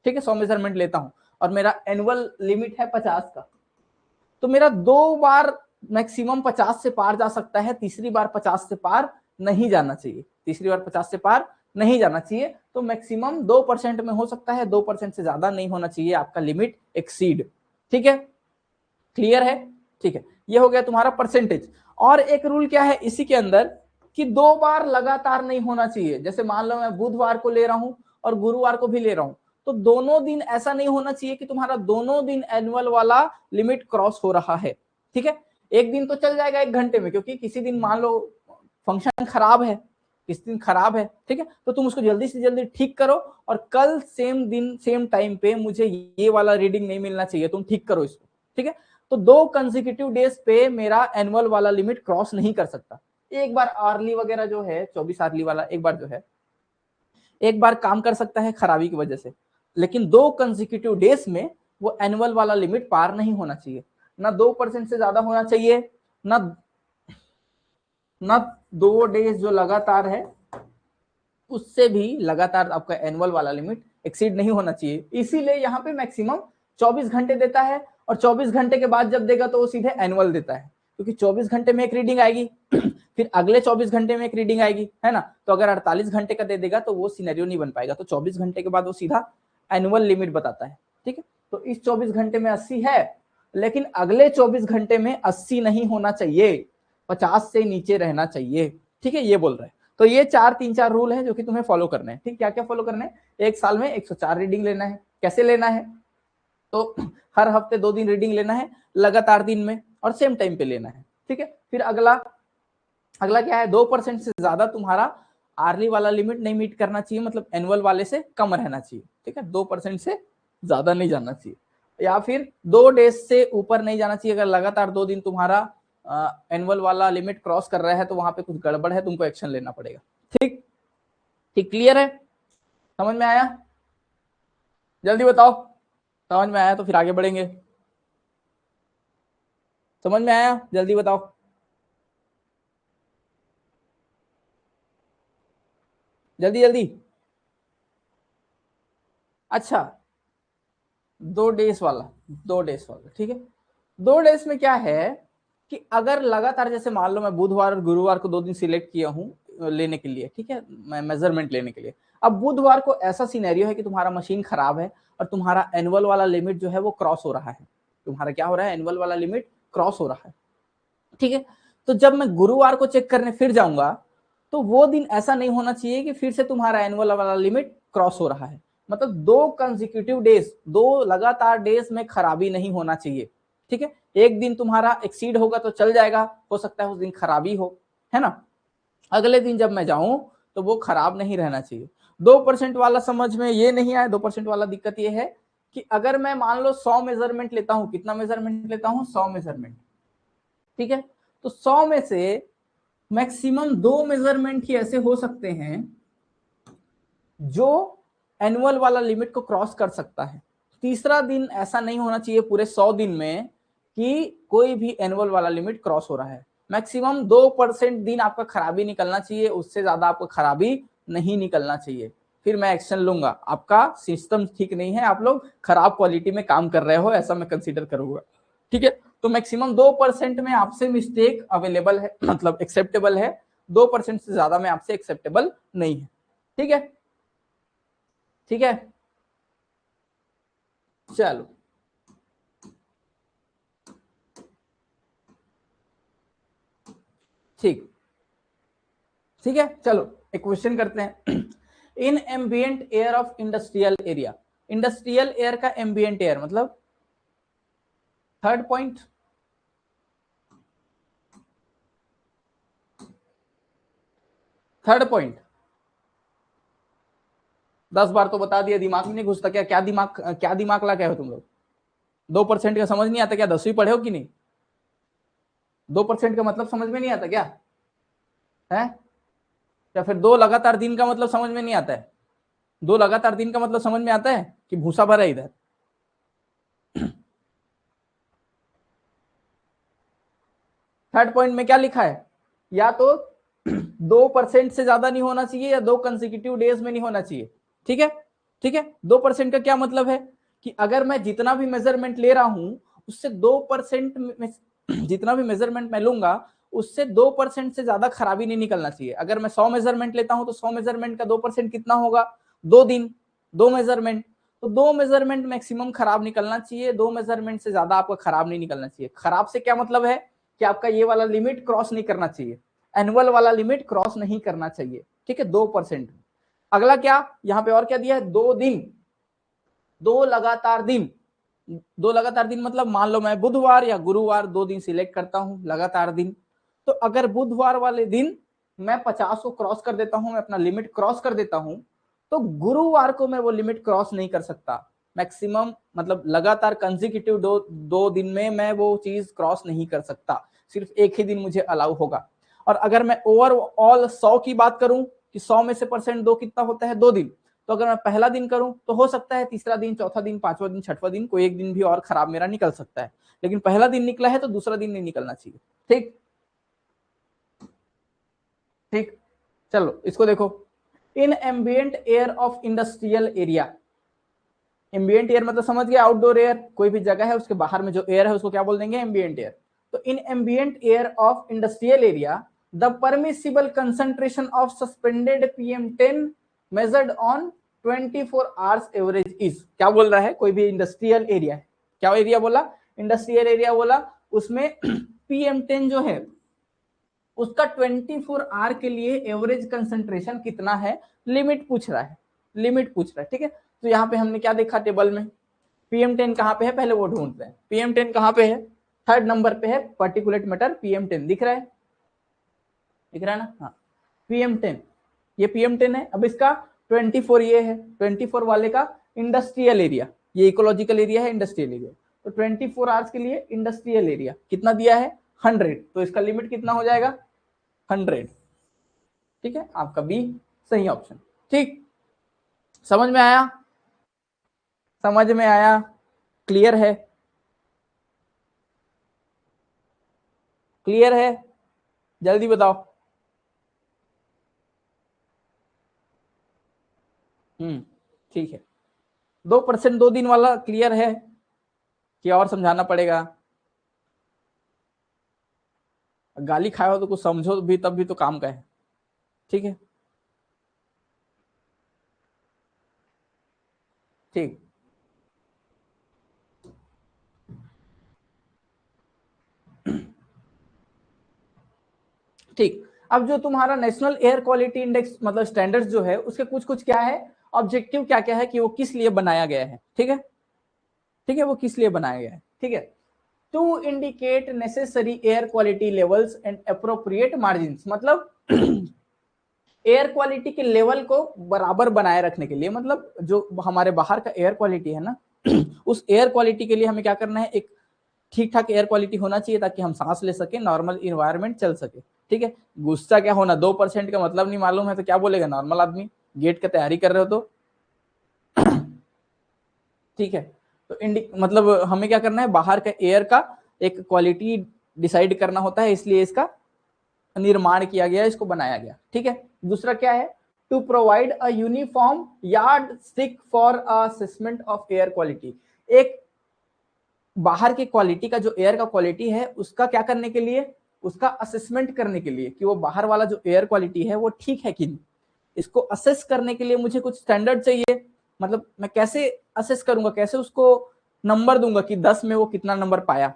Speaker 1: ठीक है, 100 मेजरमेंट लेता हूं और मेरा एनुअल लिमिट है 50 का, तो मेरा 2 बार मैक्सिमम 50 से पार जा सकता है, तीसरी बार 50 से पार नहीं जाना चाहिए, तीसरी बार 50 से पार नहीं जाना चाहिए। तो मैक्सिमम 2% में हो सकता है, 2% से ज्यादा नहीं होना चाहिए आपका लिमिट एक्सीड। ठीक है, क्लियर है? ठीक है, ये हो गया तुम्हारा परसेंटेज। और एक रूल क्या है इसी के अंदर कि 2 बार लगातार नहीं होना चाहिए। जैसे मान लो मैं बुधवार को ले रहा हूं और गुरुवार को भी ले रहा हूं, तो दोनों दिन ऐसा नहीं होना चाहिए कि तुम्हारा दोनों दिन एनुअल वाला लिमिट क्रॉस हो रहा है। ठीक है, एक दिन तो चल जाएगा 1 घंटे में, क्योंकि किसी दिन मान लो फंक्शन खराब है, किस दिन खराब है, ठीक है, तो तुम उसको जल्दी से जल्दी ठीक करो और कल सेम दिन सेम टाइम पे मुझे ये वाला रीडिंग नहीं मिलना चाहिए, तुम ठीक करो इसको। ठीक है, तो 2 कंसेक्यूटिव डेज पे मेरा एनुअल वाला लिमिट क्रॉस नहीं कर सकता। एक बार आर्ली वगैरह जो है 24 आर्ली वाला एक बार जो है एक बार काम कर सकता है खराबी की वजह से, लेकिन 2 कंसेक्यूटिव डेज में वो एनुअल वाला लिमिट पार नहीं होना चाहिए। ना 2% से ज्यादा होना चाहिए, ना 2 डेज जो लगातार है उससे भी लगातार आपका एनुअल वाला लिमिट एक्सीड नहीं होना चाहिए। इसीलिए यहाँ पे मैक्सिमम 24 घंटे देता है, और 24 घंटे के बाद जब देगा तो वो सीधे एनुअल देता है, क्योंकि 24 घंटे में एक रीडिंग आएगी फिर अगले 24 घंटे में एक रीडिंग आएगी, है ना। तो अगर 48 घंटे का दे देगा तो वो सिनेरियो नहीं बन पाएगा, तो 24 घंटे के बाद वो सीधा एनुअल लिमिट बताता है। ठीक है, तो इस 24 घंटे में 80 है, लेकिन अगले 24 घंटे में 80 नहीं होना चाहिए, 50 से नीचे रहना चाहिए। ठीक है, ये बोल रहे हैं। तो ये 3-4 रूल है जो कि तुम्हें फॉलो करने हैं। ठीक, क्या क्या फॉलो करने हैं? एक साल में 104 रीडिंग लेना है। कैसे लेना है? तो हर हफ्ते 2 दिन रीडिंग लेना है, लगातार दिन में, और सेम टाइम पे लेना है। ठीक है, फिर अगला क्या है? 2% से ज्यादा तुम्हारा आर्ली वाला लिमिट नहीं मीट करना चाहिए, मतलब एनुअल वाले से कम रहना चाहिए। ठीक है, 2% से ज्यादा नहीं जाना चाहिए, या फिर 2 डेज से ऊपर नहीं जाना चाहिए। अगर लगातार 2 दिन तुम्हारा एनुअल वाला लिमिट क्रॉस कर रहा है तो वहां पे कुछ गड़बड़ है, तुमको एक्शन लेना पड़ेगा। ठीक, ठीक, क्लियर है? समझ में आया? जल्दी बताओ, समझ में आया तो फिर आगे बढ़ेंगे। समझ में आया? जल्दी बताओ। जल्दी जल्दी। अच्छा, 2 डेज वाला, 2 डेज वाला, ठीक है। 2 डेज में क्या है कि अगर लगातार, जैसे मान लो मैं बुधवार और गुरुवार को 2 दिन सिलेक्ट किया हूं लेने के लिए, ठीक है, मैं मेजरमेंट लेने के लिए। अब बुधवार को ऐसा सिनेरियो है कि तुम्हारा मशीन खराब है और तुम्हारा एनुअल वाला लिमिट जो है वो क्रॉस हो रहा है। तुम्हारा क्या हो रहा है? एनुअल वाला लिमिट क्रॉस हो रहा है। ठीक है, तो जब मैं गुरुवार को चेक करने फिर जाऊंगा तो वो दिन ऐसा नहीं होना चाहिए कि फिर से तुम्हारा एनुअल वाला लिमिट क्रॉस हो रहा है। मतलब 2 कंसेक्यूटिव डेज, 2 लगातार डेज में खराबी नहीं होना चाहिए। ठीक है, एक दिन तुम्हारा एक्सीड होगा तो चल जाएगा, हो सकता है उस दिन खराबी हो, है ना। अगले दिन जब मैं जाऊं तो वो खराब नहीं रहना चाहिए। 2% वाला समझ में ये नहीं आया। 2% वाला दिक्कत ये है कि अगर मैं मान लो 100 मेजरमेंट लेता हूं, कितना मेजरमेंट लेता हूं? 100 मेजरमेंट। ठीक है, तो 100 में से मैक्सिमम 2 मेजरमेंट ही ऐसे हो सकते हैं जो एनुअल वाला लिमिट को क्रॉस कर सकता है। तीसरा दिन ऐसा नहीं होना चाहिए पूरे 100 दिन में कि कोई भी एनुअल वाला लिमिट क्रॉस हो रहा है। मैक्सिमम 2% दिन आपका खराबी निकलना चाहिए, उससे ज्यादा आपको खराबी नहीं निकलना चाहिए। फिर मैं एक्शन लूंगा। आपका सिस्टम ठीक नहीं है, आप लोग खराब क्वालिटी में काम कर रहे हो, ऐसा मैं कंसीडर करूंगा। ठीक है, तो मैक्सिमम 2% में आपसे मिस्टेक अवेलेबल है, मतलब एक्सेप्टेबल है। 2% से ज्यादा में आपसे एक्सेप्टेबल नहीं है। ठीक है, ठीक है, चलो ठीक, ठीक है। चलो एक क्वेश्चन करते हैं। In ambient air of industrial area, industrial air का एम्बिएंट एयर मतलब थर्ड पॉइंट, थर्ड पॉइंट 10 बार तो बता दिया, दिमाग में नहीं घुसता क्या? क्या दिमाग ला क्या हो तुम लोग? 2% का समझ नहीं आता क्या? 10वीं पढ़े हो कि नहीं? 2% का मतलब समझ में नहीं आता क्या है? या फिर 2 लगातार दिन का मतलब समझ में नहीं आता है? 2 लगातार दिन का मतलब समझ में आता है कि भूसा भरा है इधर? थर्ड पॉइंट में क्या लिखा है, या तो 2% से ज्यादा नहीं होना चाहिए या 2 कंसेक्यूटिव डेज में नहीं होना चाहिए। ठीक है, ठीक है। 2% का क्या मतलब है कि अगर मैं जितना भी मेजरमेंट ले रहा हूं उससे 2% में, जितना भी मेजरमेंट मैं लूंगा उससे 2% से ज्यादा खराबी नहीं निकलना चाहिए। अगर मैं 100 मेजरमेंट लेता हूं तो 100 मेजरमेंट का 2% कितना होगा, 2 दिन, 2 मेजरमेंट। तो 2 मेजरमेंट मैक्सिमम खराब निकलना चाहिए, 2 मेजरमेंट से ज्यादा आपका खराब नहीं निकलना चाहिए। खराब से क्या मतलब है कि आपका ये वाला लिमिट क्रॉस नहीं करना चाहिए, एनुअल वाला लिमिट क्रॉस नहीं करना चाहिए। ठीक है, 2%। अगला क्या, यहां पे और क्या दिया है, 2 दिन, 2 लगातार दिन। 2 लगातार दिन मतलब मान लो मैं बुधवार या गुरुवार 2 दिन सिलेक्ट करता हूं लगातार दिन, तो अगर बुधवार वाले दिन मैं 50 को क्रॉस कर देता हूं, मैं अपना लिमिट क्रॉस कर देता हूं, तो गुरुवार को मैं वो लिमिट क्रॉस नहीं कर सकता। मैक्सिमम मतलब लगातार कंसेक्यूटिव 2 दिन में मैं वो चीज क्रॉस नहीं कर सकता, सिर्फ एक ही दिन मुझे अलाउ होगा। और अगर मैं ओवरऑल 100 की बात करूं कि 100 में से परसेंट 2 कितना होता है, 2 दिन, तो अगर मैं पहला दिन करूं तो हो सकता है तीसरा दिन, चौथा दिन, पांचवा दिन, छठवां दिन, कोई एक दिन भी और खराब मेरा निकल सकता है, लेकिन पहला दिन निकला है तो दूसरा दिन नहीं निकलना चाहिए। ठीक ठीक, चलो इसको देखो। In ambient air of industrial area, ambient air मतलब समझ गए, आउटडोर एयर, कोई भी जगह है उसके बाहर में जो एयर है उसको क्या बोल देंगे, एम्बिएंट एयर। तो in ambient air of industrial area the permissible concentration of suspended PM10 measured on 24 hours average is, क्या बोल रहा है, कोई भी इंडस्ट्रियल एरिया है, क्या एरिया बोला, इंडस्ट्रियल एरिया बोला, उसमें PM10 जो है उसका 24 आवर के लिए एवरेज कंसंट्रेशन कितना है, लिमिट पूछ रहा है, लिमिट पूछ रहा है। ठीक है, तो यहाँ पे हमने क्या देखा टेबल में, PM10 कहाँ पे है, पहले वो ढूंढते हैं। PM10 कहाँ पे है, थर्ड नंबर पे है, पार्टिकुलेट मैटर PM10 दिख रहा है, दिख रहा है ना, हाँ PM10, ये PM10 है। अब इसका 24 ये है, 24 वाले का इंडस्ट्रियल एरिया, ये इकोलॉजिकल एरिया है, इंडस्ट्रियल एरिया, तो 24 आवर्स के लिए इंडस्ट्रियल एरिया कितना दिया है, 100, तो इसका लिमिट कितना हो जाएगा, 100। ठीक है, आपका बी सही ऑप्शन। ठीक, समझ में आया, समझ में आया, क्लियर है, क्लियर है, जल्दी बताओ। ठीक है, 2% 2 दिन वाला क्लियर है कि और समझाना पड़ेगा, गाली खाए हो तो कुछ समझो भी तब भी तो काम का है। ठीक है, ठीक, ठीक। अब जो तुम्हारा नेशनल एयर क्वालिटी इंडेक्स मतलब स्टैंडर्ड्स जो है उसके कुछ कुछ क्या है, ऑब्जेक्टिव क्या क्या है कि वो किस लिए बनाया गया है। ठीक है, ठीक है, वो किस लिए बनाया गया है। ठीक है, to indicate necessary air quality levels and appropriate margin, मतलब एयर क्वालिटी के लेवल को बराबर बनाए रखने के लिए, मतलब जो हमारे बाहर का एयर क्वालिटी है ना उस एयर क्वालिटी के लिए हमें क्या करना है, एक ठीक ठाक एयर क्वालिटी होना चाहिए ताकि हम सांस ले सके, नॉर्मल इन्वायरमेंट चल सके। ठीक है, गुस्सा क्या होना, 2% का मतलब नहीं मालूम है तो क्या बोलेगा नॉर्मल आदमी, गेट की तैयारी कर रहे हो तो ठीक है, तो मतलब हमें क्या करना है, बाहर का एयर का एक क्वालिटी डिसाइड करना होता है, इसलिए इसका निर्माण किया गया, इसको बनाया गया। ठीक है, दूसरा क्या है, to provide a uniform yardstick for assessment of air quality, एक बाहर की क्वालिटी का जो एयर का क्वालिटी है उसका क्या करने के लिए, उसका असेसमेंट करने के लिए कि वो बाहर वाला जो एयर क्वालिटी है वो ठीक है कि नहीं, इसको असेस करने के लिए मुझे कुछ स्टैंडर्ड चाहिए। मतलब मैं कैसे असेस करूंगा, कैसे उसको नंबर दूंगा कि 10 में वो कितना नंबर पाया,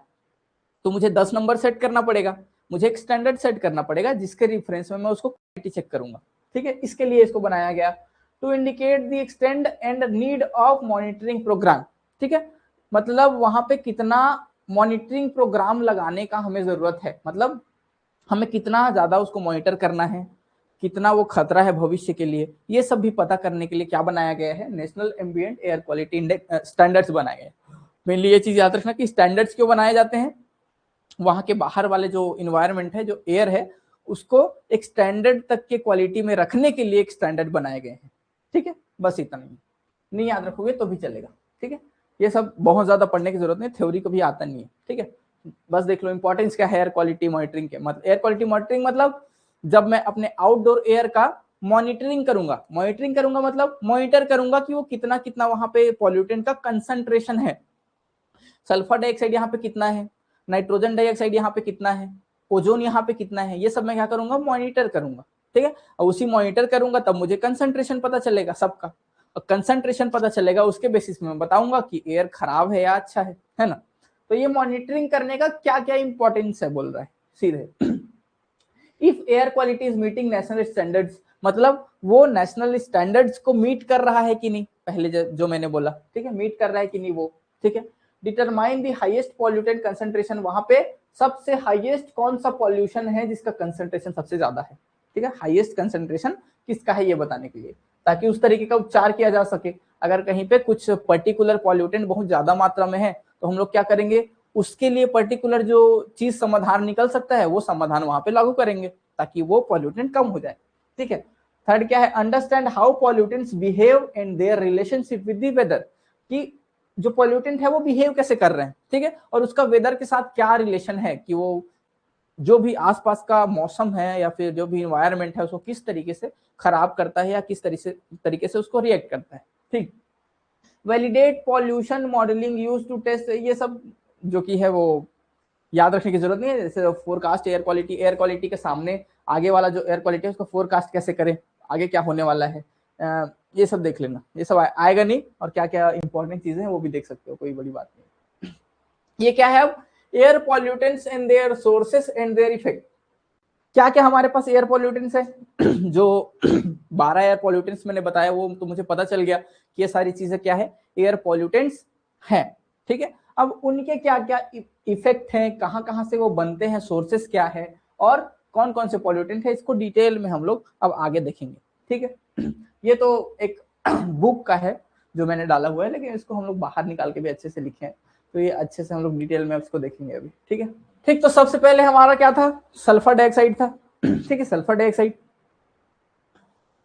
Speaker 1: तो मुझे 10 नंबर सेट करना पड़ेगा, मुझे एक स्टैंडर्ड सेट करना पड़ेगा जिसके रिफरेंस में मैं उसको क्वालिटी चेक करूंगा। ठीक है, इसके लिए इसको बनाया गया, to indicate the extend and need of monitoring programme. ठीक है, मतलब वहां पे कितना मॉनिटरिंग प्रोग्राम लगाने का हमें जरूरत है, मतलब हमें कितना ज्यादा उसको मॉनिटर करना है, कितना वो खतरा है भविष्य के लिए, ये सब भी पता करने के लिए क्या बनाया गया है, national ambient air quality index standards बनाए गए। मेनली ये चीज याद रखना कि स्टैंडर्ड्स क्यों बनाए जाते हैं, वहां के बाहर वाले जो इन्वायरमेंट है, जो एयर है, उसको एक स्टैंडर्ड तक के क्वालिटी में रखने के लिए एक स्टैंडर्ड बनाए गए हैं। ठीक है, बस इतना ही, नहीं याद रखोगे तो भी चलेगा। ठीक है, ये सब बहुत ज्यादा पढ़ने की जरूरत नहीं, थ्योरी कभी आता नहीं है। ठीक है, बस देख लो इंपॉर्टेंस क्या है एयर क्वालिटी मॉनिटरिंग के। मतलब एयर क्वालिटी मॉनिटरिंग मतलब जब मैं अपने आउटडोर एयर का मॉनिटरिंग करूंगा मतलब मॉनिटर करूंगा कि वो कितना कितना वहां पे पॉल्यूटेंट का कंसंट्रेशन है, सल्फर डाइऑक्साइड यहाँ पे कितना है, नाइट्रोजन डाइऑक्साइड यहाँ पे कितना है, ओजोन यहाँ पे कितना है, ये सब मैं क्या करूंगा, मॉनिटर करूंगा। ठीक है, और उसी मॉनिटर करूंगा तब मुझे कंसंट्रेशन पता चलेगा सबका, और कंसंट्रेशन पता चलेगा उसके बेसिस में मैं बताऊंगा कि एयर खराब है या अच्छा है ना। तो ये मॉनिटरिंग करने का क्या क्या इंपॉर्टेंस है बोल रहा है सीधे। If air quality is meeting national standards, मतलब वो नेशनल स्टैंडर्ड्स को मीट कर रहा है कि नहीं, पहले जो मैंने बोला, ठीक है, मीट कर रहा है कि नहीं वो, ठीक है। Determine the highest pollutant concentration, वहां पे सबसे हाईएस्ट कौन सा पॉल्यूशन है जिसका कंसंट्रेशन सबसे ज्यादा है, ठीक है, हाईएस्ट कंसंट्रेशन किसका है ये बताने के लिए, ताकि उस तरीके का उपचार किया जा सके। अगर कहीं पे कुछ पर्टिकुलर पॉल्यूटेंट बहुत ज्यादा मात्रा में है तो हम लोग क्या करेंगे, उसके लिए पर्टिकुलर जो चीज समाधान निकल सकता है वो समाधान वहां पे लागू करेंगे ताकि वो पॉल्यूटेंट कम हो जाए। ठीक है, थर्ड क्या है, understand how pollutants behave and their relationship with the weather, कि जो पॉल्यूटेंट है वो बिहेव कैसे कर रहे हैं, ठीक है, और उसका वेदर के साथ क्या रिलेशन है, कि वो जो भी आसपास का मौसम है या फिर जो भी इन्वायरमेंट है उसको किस तरीके से खराब करता है या किस तरीके से उसको रिएक्ट करता है। ठीक, validate pollution modelling use to test, ये सब जो कि है वो याद रखने की जरूरत नहीं है। जैसे फोरकास्ट एयर क्वालिटी के सामने आगे वाला जो एयर क्वालिटी है उसको फोरकास्ट कैसे करें, आगे क्या होने वाला है, ये सब देख लेना, ये सब आएगा नहीं, और क्या क्या इंपॉर्टेंट चीजें हैं वो भी देख सकते हो, कोई बड़ी बात नहीं। ये क्या है, अब air pollutants and their sources and their effect, क्या क्या हमारे पास एयर पॉल्यूटेंट्स है। जो 12 एयर पॉल्यूटेंट्स मैंने बताया वो तो मुझे पता चल गया कि ये सारी चीजें क्या है, एयर पॉल्यूटेंट्स हैं। ठीक है, अब उनके क्या क्या इफेक्ट हैं, कहां कहां से वो बनते हैं, सोर्सेस क्या है, और कौन कौन से पॉल्यूटेंट है, इसको डिटेल में हम लोग अब आगे देखेंगे। ठीक है, ये तो एक बुक का है जो मैंने डाला हुआ है, लेकिन इसको हम लोग बाहर निकाल के भी अच्छे से लिखे हैं, तो ये अच्छे से हम लोग डिटेल में उसको देखेंगे अभी। ठीक है, ठीक, तो सबसे पहले हमारा क्या था, सल्फर डाइऑक्साइड था। ठीक है, सल्फर डाइऑक्साइड,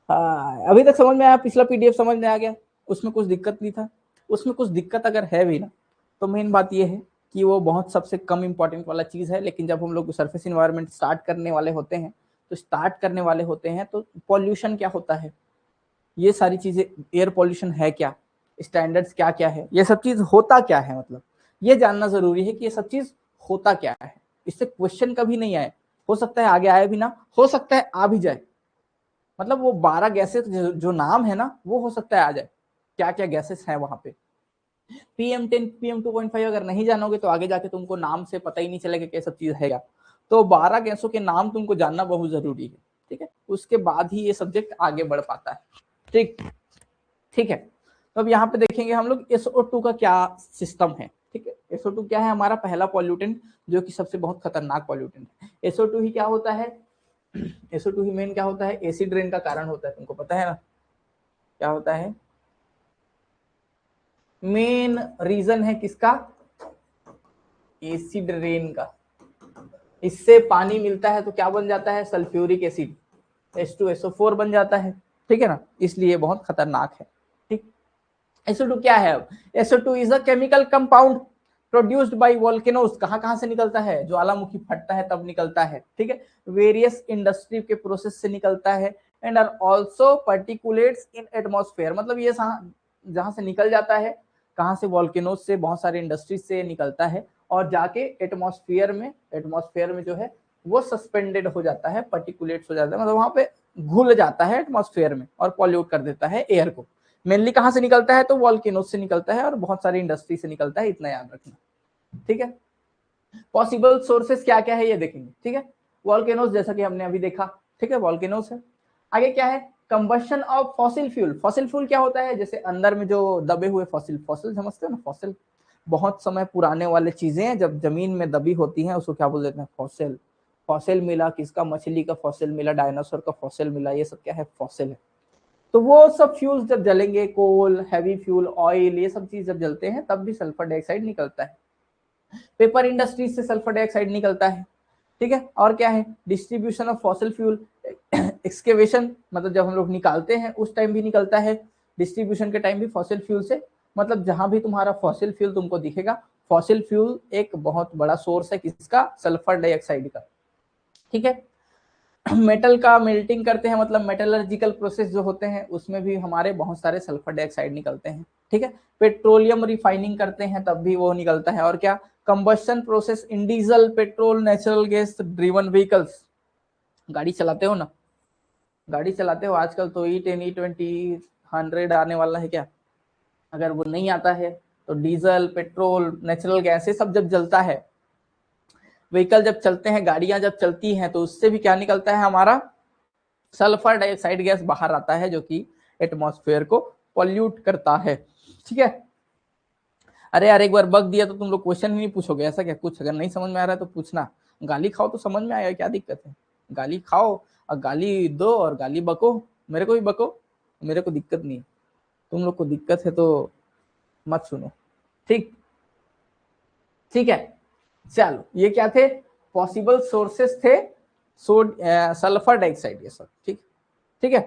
Speaker 1: अभी तक समझ में आया, पिछला पीडीएफ समझ में आ गया, उसमें कुछ दिक्कत नहीं था। उसमें कुछ दिक्कत अगर है भी ना तो मेन बात ये है कि वो बहुत सबसे कम इंपॉर्टेंट वाला चीज है, लेकिन जब हम लोग सरफेस इन्वायरमेंट स्टार्ट करने वाले होते हैं तो पॉल्यूशन क्या होता है, ये सारी चीजें, एयर पॉल्यूशन है क्या, स्टैंडर्ड्स क्या क्या है, ये सब चीज होता क्या है, मतलब ये जानना जरूरी है कि ये सब चीज होता क्या है। इससे क्वेश्चन कभी नहीं आए, हो सकता है आगे आए भी ना, हो सकता है आ भी जाए, मतलब वो 12 गैसेस जो नाम है ना वो हो सकता है आ जाए, क्या क्या गैसेस हैं वहां पे। PM10 PM2.5 अगर नहीं जानोगे तो आगे जाके तुमको नाम से पता ही नहीं चलेगा क्या सब चीज है क्या, तो 12 गैसों के नाम तुमको जानना बहुत जरूरी है। ठीक है, उसके बाद ही ये सब्जेक्ट आगे बढ़ पाता है। ठीक, ठीक है, तो अब यहाँ पे देखेंगे हम लोग SO2 का क्या सिस्टम है। ठीक है, SO2 क्या है, हमारा पहला पॉल्यूटेंट जो कि सबसे बहुत खतरनाक पॉल्यूटेंट है। SO2 ही क्या होता है, SO2 ही मेन क्या होता है, एसिड रेन का कारण होता है, तुमको पता है ना क्या होता है, मेन रीजन है किसका, एसिड रेन का। इससे पानी मिलता है तो क्या बन जाता है, सल्फ्यूरिक एसिड, H2SO4 बन जाता है। ठीक है ना, इसलिए बहुत खतरनाक है। ठीक, SO2 क्या है, अब SO2 is a chemical compound produced by volcanoes, कहां से निकलता है, ज्वालामुखी फटता है तब निकलता है। ठीक है, वेरियस इंडस्ट्री के प्रोसेस से निकलता है, and are also particulates in atmosphere, मतलब ये जहां से निकल जाता है, कहां से, वोल्केनोस से, बहुत सारे इंडस्ट्रीज से निकलता है और जाके एटमॉस्फेयर में जो है वो सस्पेंडेड हो जाता है, पार्टिकुलेट्स हो जाता है, मतलब वहां पे घुल जाता है एटमॉस्फेयर में और पॉल्यूट कर देता है एयर को। मेनली कहां से निकलता है, तो वॉल्केनोस से निकलता है और बहुत सारी इंडस्ट्री से निकलता है, इतना याद रखना। ठीक है, पॉसिबल सोर्सेस क्या क्या है ये देखेंगे। ठीक है, वॉल्केनोस जैसा कि हमने अभी देखा, ठीक है, वॉल्केनोस है। आगे क्या है, combustion of fossil fuel. Fossil fuel क्या होता है, जैसे अंदर में जो दबे हुए फॉसिल समझते हो ना, फॉसिल बहुत समय पुराने वाले चीजें हैं, जब जमीन में दबी होती हैं उसको क्या बोल देते हैं, फॉसिल। फॉसिल मिला किसका, मछली का फॉसिल मिला, डायनासोर का फॉसिल मिला, ये सब क्या है, फॉसिल है। तो वो सब फ्यूल्स जब जलेंगे, कोल, हैवी फ्यूल, ऑयल, ये सब चीज जब जलते हैं तब भी सल्फर डाइऑक्साइड निकलता है। पेपर इंडस्ट्रीज से सल्फर डाइऑक्साइड निकलता है। ठीक है, और क्या है, distribution of fossil fuel, excavation, मतलब जब हम लोग निकालते हैं उस टाइम भी निकलता है, डिस्ट्रीब्यूशन के टाइम भी फॉसिल फ्यूल से, मतलब जहां भी तुम्हारा फॉसिल फ्यूल तुमको दिखेगा, फॉसिल फ्यूल एक बहुत बड़ा सोर्स है किसका, सल्फर डाइऑक्साइड का, ठीक है। मेटल का मेल्टिंग करते हैं, मतलब मेटलर्जिकल प्रोसेस जो होते हैं उसमें भी हमारे बहुत सारे सल्फर डाइऑक्साइड निकलते हैं, ठीक है। पेट्रोलियम रिफाइनिंग करते हैं तब भी वो निकलता है। और क्या, combustion process in diesel, petrol, natural gas driven vehicles, गाड़ी चलाते हो ना, गाड़ी चलाते हो आजकल तो E10 E20 100 आने वाला है क्या, अगर वो नहीं आता है तो डीजल, पेट्रोल, नेचुरल गैस ये सब जब जलता है, व्हीकल जब चलते हैं, गाड़ियां जब चलती हैं, तो उससे भी क्या निकलता है हमारा, सल्फर डाइऑक्साइड गैस बाहर आता है जो कि एटमॉस्फेयर को पॉल्यूट करता है, ठीक है। अरे यार एक बार बग दिया तो तुम लोग क्वेश्चन ही नहीं पूछोगे ऐसा क्या, कुछ अगर नहीं समझ में आ रहा है तो पूछना, गाली खाओ तो समझ में आएगा, क्या दिक्कत है, गाली खाओ और गाली दो और गाली बको, मेरे को भी बको, मेरे को दिक्कत नहीं है, तुम लोग को दिक्कत है तो मत सुनो, ठीक, ठीक है। चलो ये क्या थे, पॉसिबल सोर्सेस थे सल्फर डाइऑक्साइड, ये सब ठीक, ठीक है,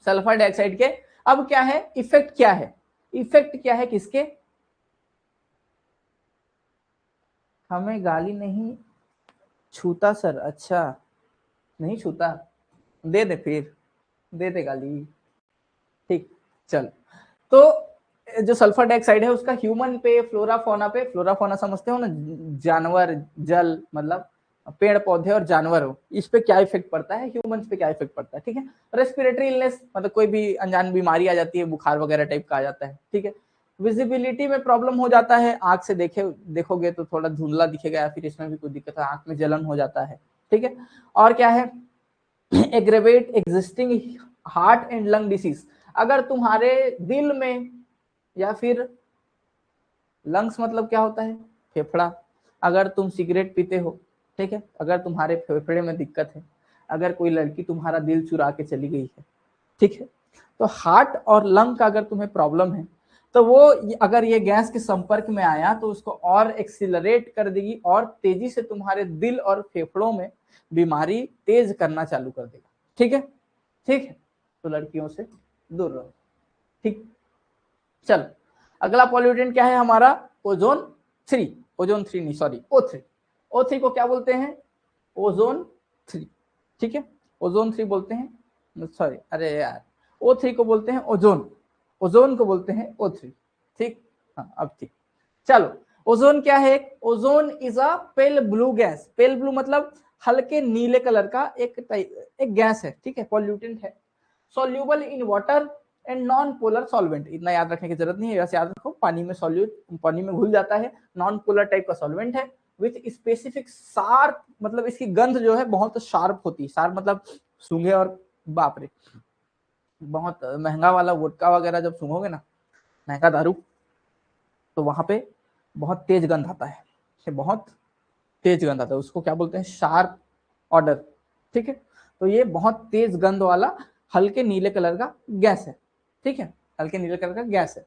Speaker 1: सल्फर डाइऑक्साइड के। अब क्या है इफेक्ट, क्या है इफेक्ट, क्या है किसके, हमें गाली नहीं छूता सर, अच्छा नहीं छूता, दे दे फिर, दे दे गाली, ठीक। चल तो जो सल्फर डाइऑक्साइड है उसका ह्यूमन पे, फ्लोरा फोना पे, फ्लोरा फोना समझते हो ना, जानवर, जल मतलब पेड़ पौधे और जानवर हो, इस पे क्या इफेक्ट पड़ता है, ह्यूमंस पे क्या इफेक्ट पड़ता है, ठीक है। रेस्पिरेटरी इलनेस मतलब कोई भी अनजान बीमारी आ जाती है, बुखार वगैरह टाइप का आ जाता है, ठीक है। विजिबिलिटी में प्रॉब्लम हो जाता है, आंख से देखोगे तो थोड़ा धुंधला दिखेगा, या फिर इसमें भी कोई दिक्कत है, आंख में जलन हो जाता है, ठीक है। और क्या है, aggravate existing heart and lung disease, अगर तुम्हारे दिल में या फिर लंग्स मतलब क्या होता है, फेफड़ा, अगर तुम सिगरेट पीते हो, ठीक है, अगर तुम्हारे फेफड़े में दिक्कत है, अगर कोई लड़की तुम्हारा दिल चुरा के चली गई है, ठीक है, तो हार्ट और लंग का अगर तुम्हें प्रॉब्लम है तो वो अगर ये गैस के संपर्क में आया तो उसको और एक्सिलरेट कर देगी और तेजी से तुम्हारे दिल और फेफड़ों में बीमारी तेज करना चालू कर देगा, ठीक है, ठीक है। तो लड़कियों से दूर रहो, ठीक। चल अगला पॉल्यूटेंट क्या है हमारा, ओजोन थ्री, ओजोन थ्री नहीं सॉरी O3, O3 को क्या बोलते हैं, ओजोन थ्री, ठीक है, ओजोन थ्री बोलते हैं, सॉरी अरे यार O3 को बोलते हैं ओजोन, ओजोन को बोलते हैं O3, ठीक, हाँ अब ठीक। चलो ओजोन क्या है, ozone is a pale blue gas, pale blue मतलब हल्के नीले कलर का एक गैस है, ठीक है, पॉल्यूटेंट है, soluble in water and non polar solvent, इतना याद रखने की जरूरत नहीं है, वैसे याद रखो पानी में पानी में घुल जाता है, नॉन पोलर टाइप का सॉल्वेंट है, विथ स्पेसिफिक शार्प मतलब इसकी गंध जो है बहुत शार्प होती है, शार्प मतलब सूंघे और बाप रे, बहुत महंगा वाला वोडका वगैरह जब सूंघोगे ना, महंगा दारू, तो वहां पे बहुत तेज गंध आता है, बहुत तेज गंध आता है, उसको क्या बोलते हैं, शार्प ऑर्डर, ठीक है। तो ये बहुत तेज गंध वाला हल्के नीले कलर का गैस है, ठीक है, हल्के नीले कलर का गैस है।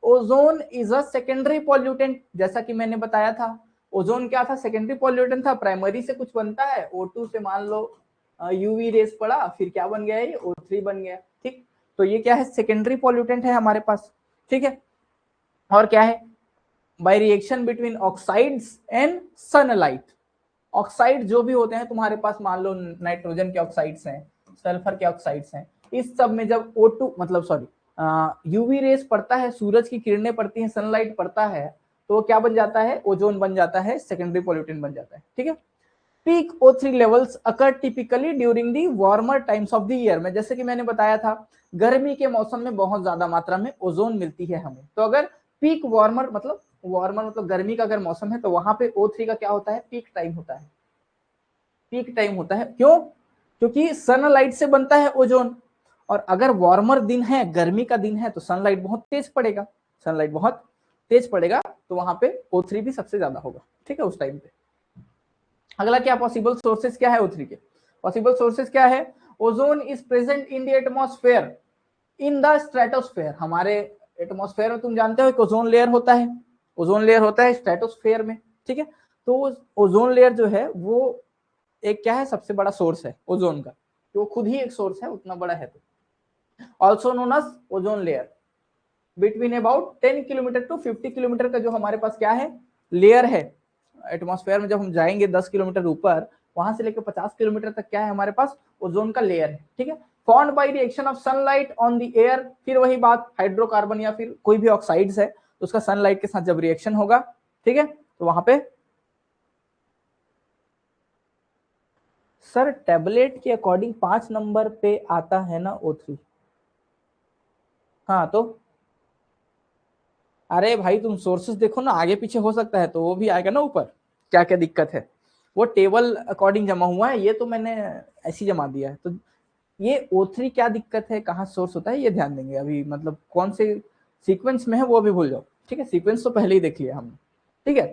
Speaker 1: Ozone is a secondary pollutant, जैसा कि मैंने बताया था, ओजोन क्या था, सेकेंडरी पॉल्यूटेंट था, प्राइमरी से कुछ बनता है, O2 से मान लो यूवी रेस पड़ा, फिर क्या बन गया, ये O3 बन गया, ठीक। तो ये क्या है, सेकेंडरी पॉल्यूटेंट है हमारे पास, ठीक है। और क्या है, by reaction between oxides and sunlight, oxide जो भी होते हैं तुम्हारे पास, मान लो नाइट्रोजन के ऑक्साइड्स हैं, सल्फर के ऑक्साइड्स हैं, इस सब में जब O2 मतलब सॉरी यूवी रेस पड़ता है, सूरज की किरणें पड़ती हैं, सनलाइट पड़ता है, तो वो क्या बन जाता है, ओजोन बन जाता है, सेकेंडरी पॉल्यूटेंट बन जाता है, ठीक है। Peak O3 levels occur typically during the warmer times of the year में, जैसे कि मैंने बताया था गर्मी के मौसम में बहुत ज्यादा मात्रा में ओजोन मिलती है हमें, तो अगर पीक वार्मर मतलब गर्मी का अगर मौसम है तो वहां पे O3 का क्या होता है, पीक टाइम होता है, पीक टाइम होता है, क्यों, क्योंकि सनलाइट से बनता है ओजोन, और अगर वार्मर दिन है, गर्मी का दिन है, तो सनलाइट बहुत तेज पड़ेगा, सनलाइट बहुत तेज पड़ेगा, तो वहां पे O3 भी सबसे ज्यादा होगा, ठीक है, उस टाइम पे। अगला क्या पॉसिबल सोर्सेस क्या है O3 के, पॉसिबल सोर्सेस क्या है, ozone is present in the atmosphere in the stratosphere, हमारे एटमॉस्फेयर में तुम जानते हो एक ओजोन लेयर होता है, ओजोन लेयर होता है स्ट्रेटोस्फेयर में, ठीक है। तो ओजोन लेयर जो है वो एक क्या है, सबसे बड़ा सोर्स है ओजोन का, वो खुद ही एक सोर्स है, उतना बड़ा है, तो also known as ozone layer, between about 10 kilometre to 50 kilometre का जो हमारे पास क्या है, लेयर है एटमॉस्फेयर में। जब हम जाएंगे 10 किलोमीटर ऊपर, वहां से लेकर 50 किलोमीटर तक क्या है हमारे पास, ओजोन का लेयर है, ठीक है। Formed by reaction of sunlight on the air, फिर वही बात, हाइड्रोकार्बन या फिर कोई भी ऑक्साइड्स है तो उसका सनलाइट के साथ जब रिएक्शन होगा, ठीक है, तो वहां पे सर टेबलेट के अकॉर्डिंग 5 नंबर पे आता है ना O3। हाँ तो अरे भाई तुम सोर्सेस देखो ना, आगे पीछे हो सकता है तो वो भी आएगा ना ऊपर, क्या क्या दिक्कत है, वो टेबल अकॉर्डिंग जमा हुआ है, ये तो मैंने ऐसी जमा दिया है। तो ये O3 क्या दिक्कत है, कहाँ सोर्स होता है, ये ध्यान देंगे अभी, मतलब कौन से सीक्वेंस में है वो भी भूल जाओ, ठीक है, सीक्वेंस तो पहले ही देख लिया हमने, ठीक है।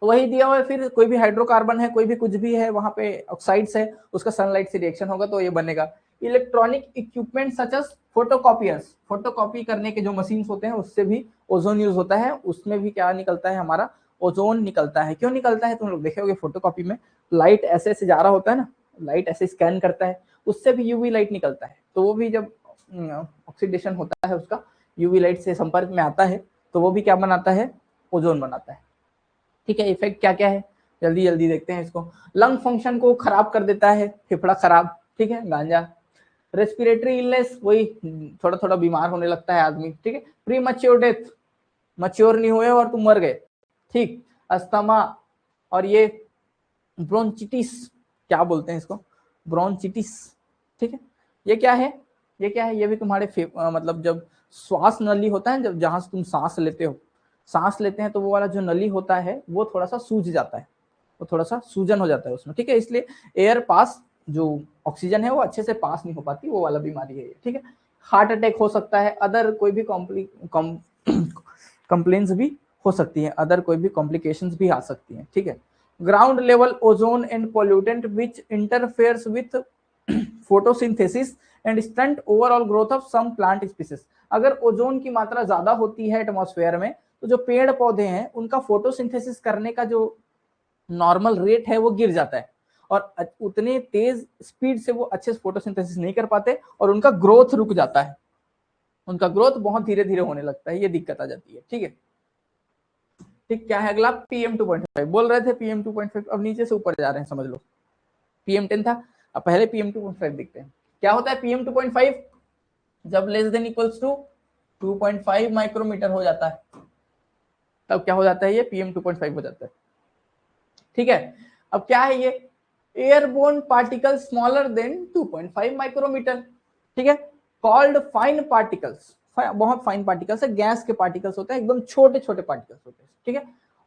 Speaker 1: तो वही दिया हुआ है, फिर कोई भी हाइड्रोकार्बन है, कोई भी कुछ भी है, वहां पे ऑक्साइड्स है, उसका सनलाइट से रिएक्शन होगा तो ये बनेगा। Electronic equipment such as photocopiers, photocopy करने के जो मशीन होते हैं उससे भी ओजोन यूज होता है, उसमें भी क्या निकलता है हमारा, ओजोन निकलता है। क्यों निकलता है, तुम लोग देखोगे फोटोकॉपी में लाइट ऐसे ऐसे जा रहा होता है ना, लाइट ऐसे स्कैन करता है, उससे भी यूवी लाइट निकलता है, तो वो भी जब ऑक्सीडेशन होता है उसका, यूवी लाइट से संपर्क में आता है तो वो भी क्या बनाता है, ओजोन बनाता है, ठीक है। इफेक्ट क्या क्या है जल्दी जल्दी देखते हैं इसको। लंग फंक्शन को खराब कर देता है, फेफड़ा खराब, ठीक है, गांजा। रेस्पिरेटरी इलनेस, वही थोड़ा थोड़ा बीमार होने लगता है आदमी, ठीक है। प्री मच्योर डेथ, मच्योर नहीं हुए और तुम मर गए, ठीक। अस्थमा, और ये ब्रोंचिटिस, क्या बोलते हैं इसको, ब्रोंचिटिस, ठीक है। ये क्या है, ये क्या है, ये भी तुम्हारे मतलब जब श्वास नली होता है, जब जहां से तुम सांस लेते हो, सांस लेते हैं तो वो वाला जो नली होता है वो थोड़ा सा सूज जाता है, वो थोड़ा सा सूजन हो जाता है उसमें, ठीक है, इसलिए एयर पास, जो ऑक्सीजन है वो अच्छे से पास नहीं हो पाती, वो वाला बीमारी है, ठीक है। हार्ट अटैक हो सकता है, अदर कोई भी कंप्लेन्स भी हो सकती है, अदर कोई भी कॉम्प्लिकेशंस भी आ सकती हैं, ठीक है। Ground level ozone and pollutant which interferes with photosynthesis and stunt overall growth of some plant species. अगर ओजोन की मात्रा ज्यादा होती है एटमॉस्फेयर में तो जो पेड़ पौधे हैं उनका फोटोसिंथेसिस करने का जो नॉर्मल रेट है वो गिर जाता है, और उतने तेज स्पीड से वो अच्छे से फोटोसिंथेसिस नहीं कर पाते और उनका ग्रोथ रुक जाता है, उनका ग्रोथ बहुत धीरे धीरे होने लगता है, ये दिक्कत आ जाती है, ठीक है। ठीक, क्या है अगला, PM2.5 बोल रहे थे, PM2.5 अब नीचे से ऊपर जा रहे हैं, समझ लो। PM10 था, अब पहले PM2.5 देखते हैं क्या होता है। PM2.5 जब less than equals to 2.5 micrometre हो जाता है तब क्या हो जाता है, ये PM2.5 हो जाता है, ठीक है। अब क्या है ये, airborne particle smaller than 2.5 micrometre, ठीक है, कॉल्ड फाइन पार्टिकल्स, बहुत फाइन पार्टिकल्स है, गैस के पार्टिकल्स होते हैं, एकदम छोटे छोटे पार्टिकल्स होते हैं, ठीक है।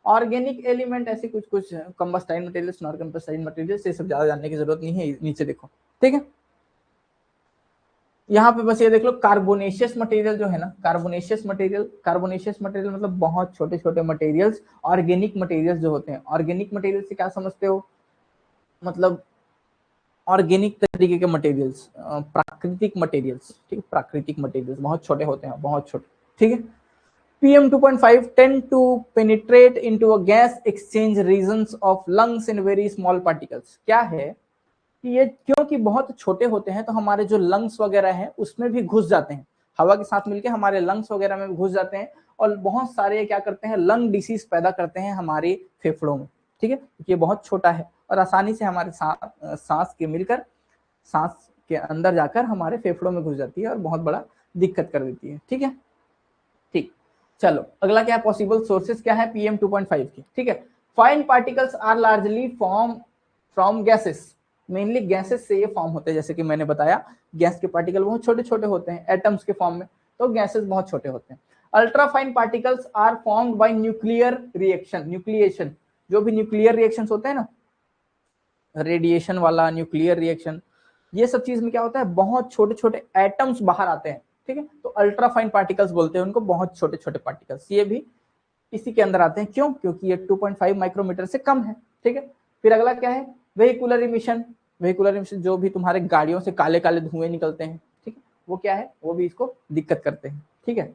Speaker 1: ऑर्गेनिक एलिमेंट ऐसे कुछ कुछ कंबस्टाइन मटेरियल्स, नॉन कंबस्टाइन मटेरियल्स, ये सब ज्यादा जानने की जरूरत नहीं है, नीचे देखो, ठीक है। यहाँ पे बस ये देख लो, कार्बोनेशियस मटेरियल जो है ना, कार्बोनेशियस मटेरियल मतलब बहुत छोटे छोटे मटेरियल्स, ऑर्गेनिक मटेरियल्स जो होते हैं, ऑर्गेनिक मटेरियल से क्या समझते हो, मतलब ऑर्गेनिक तरीके के मटेरियल्स, प्राकृतिक मटेरियल्स, ठीक है, प्राकृतिक मटेरियल्स बहुत छोटे होते हैं, बहुत छोटे, ठीक है। PM2.5 tend to penetrate into a gas exchange regions of lungs in very small particles। क्या है कि ये क्योंकि बहुत छोटे होते हैं तो हमारे जो लंग्स वगैरह हैं उसमें भी घुस जाते हैं, हवा के साथ मिलके हमारे लंग्स वगैरह में भी घुस जाते हैं, और बहुत सारे क्या करते हैं, लंग डिसीज पैदा करते हैं हमारे फेफड़ों में, ठीक है। ये बहुत छोटा है और आसानी से हमारे सांस के मिलकर सांस के अंदर जाकर हमारे फेफड़ों में घुस जाती है और बहुत बड़ा दिक्कत कर देती है, ठीक है। ठीक, चलो अगला क्या है, पॉसिबल सोर्सेज क्या है PM2.5 की, ठीक है। Fine particles are largely form from gases, mainly gases से ये फॉर्म होते हैं, जैसे कि मैंने बताया गैस के पार्टिकल बहुत छोटे छोटे होते हैं एटम्स के फॉर्म में, तो गैसेस बहुत छोटे होते हैं। Ultra fine particles are formed by nuclear reaction, nucleation, जो भी न्यूक्लियर रिएक्शंस होते हैं ना, रेडिएशन वाला, न्यूक्लियर रिएक्शन, ये सब चीज में क्या होता है, बहुत छोटे छोटे एटम्स बाहर आते हैं, ठीक है, तो अल्ट्रा फाइन पार्टिकल्स बोलते हैं उनको, बहुत छोटे छोटे पार्टिकल्स, ये भी इसी के अंदर आते हैं, क्यों, क्योंकि ये 2.5 माइक्रोमीटर से कम है, ठीक है। फिर अगला क्या है, वेहिकुलर इमिशन, वेहिकुलर इमिशन जो भी तुम्हारे गाड़ियों से काले काले धुएं निकलते हैं, ठीक है, वो क्या है, वो भी इसको दिक्कत करते हैं, ठीक है।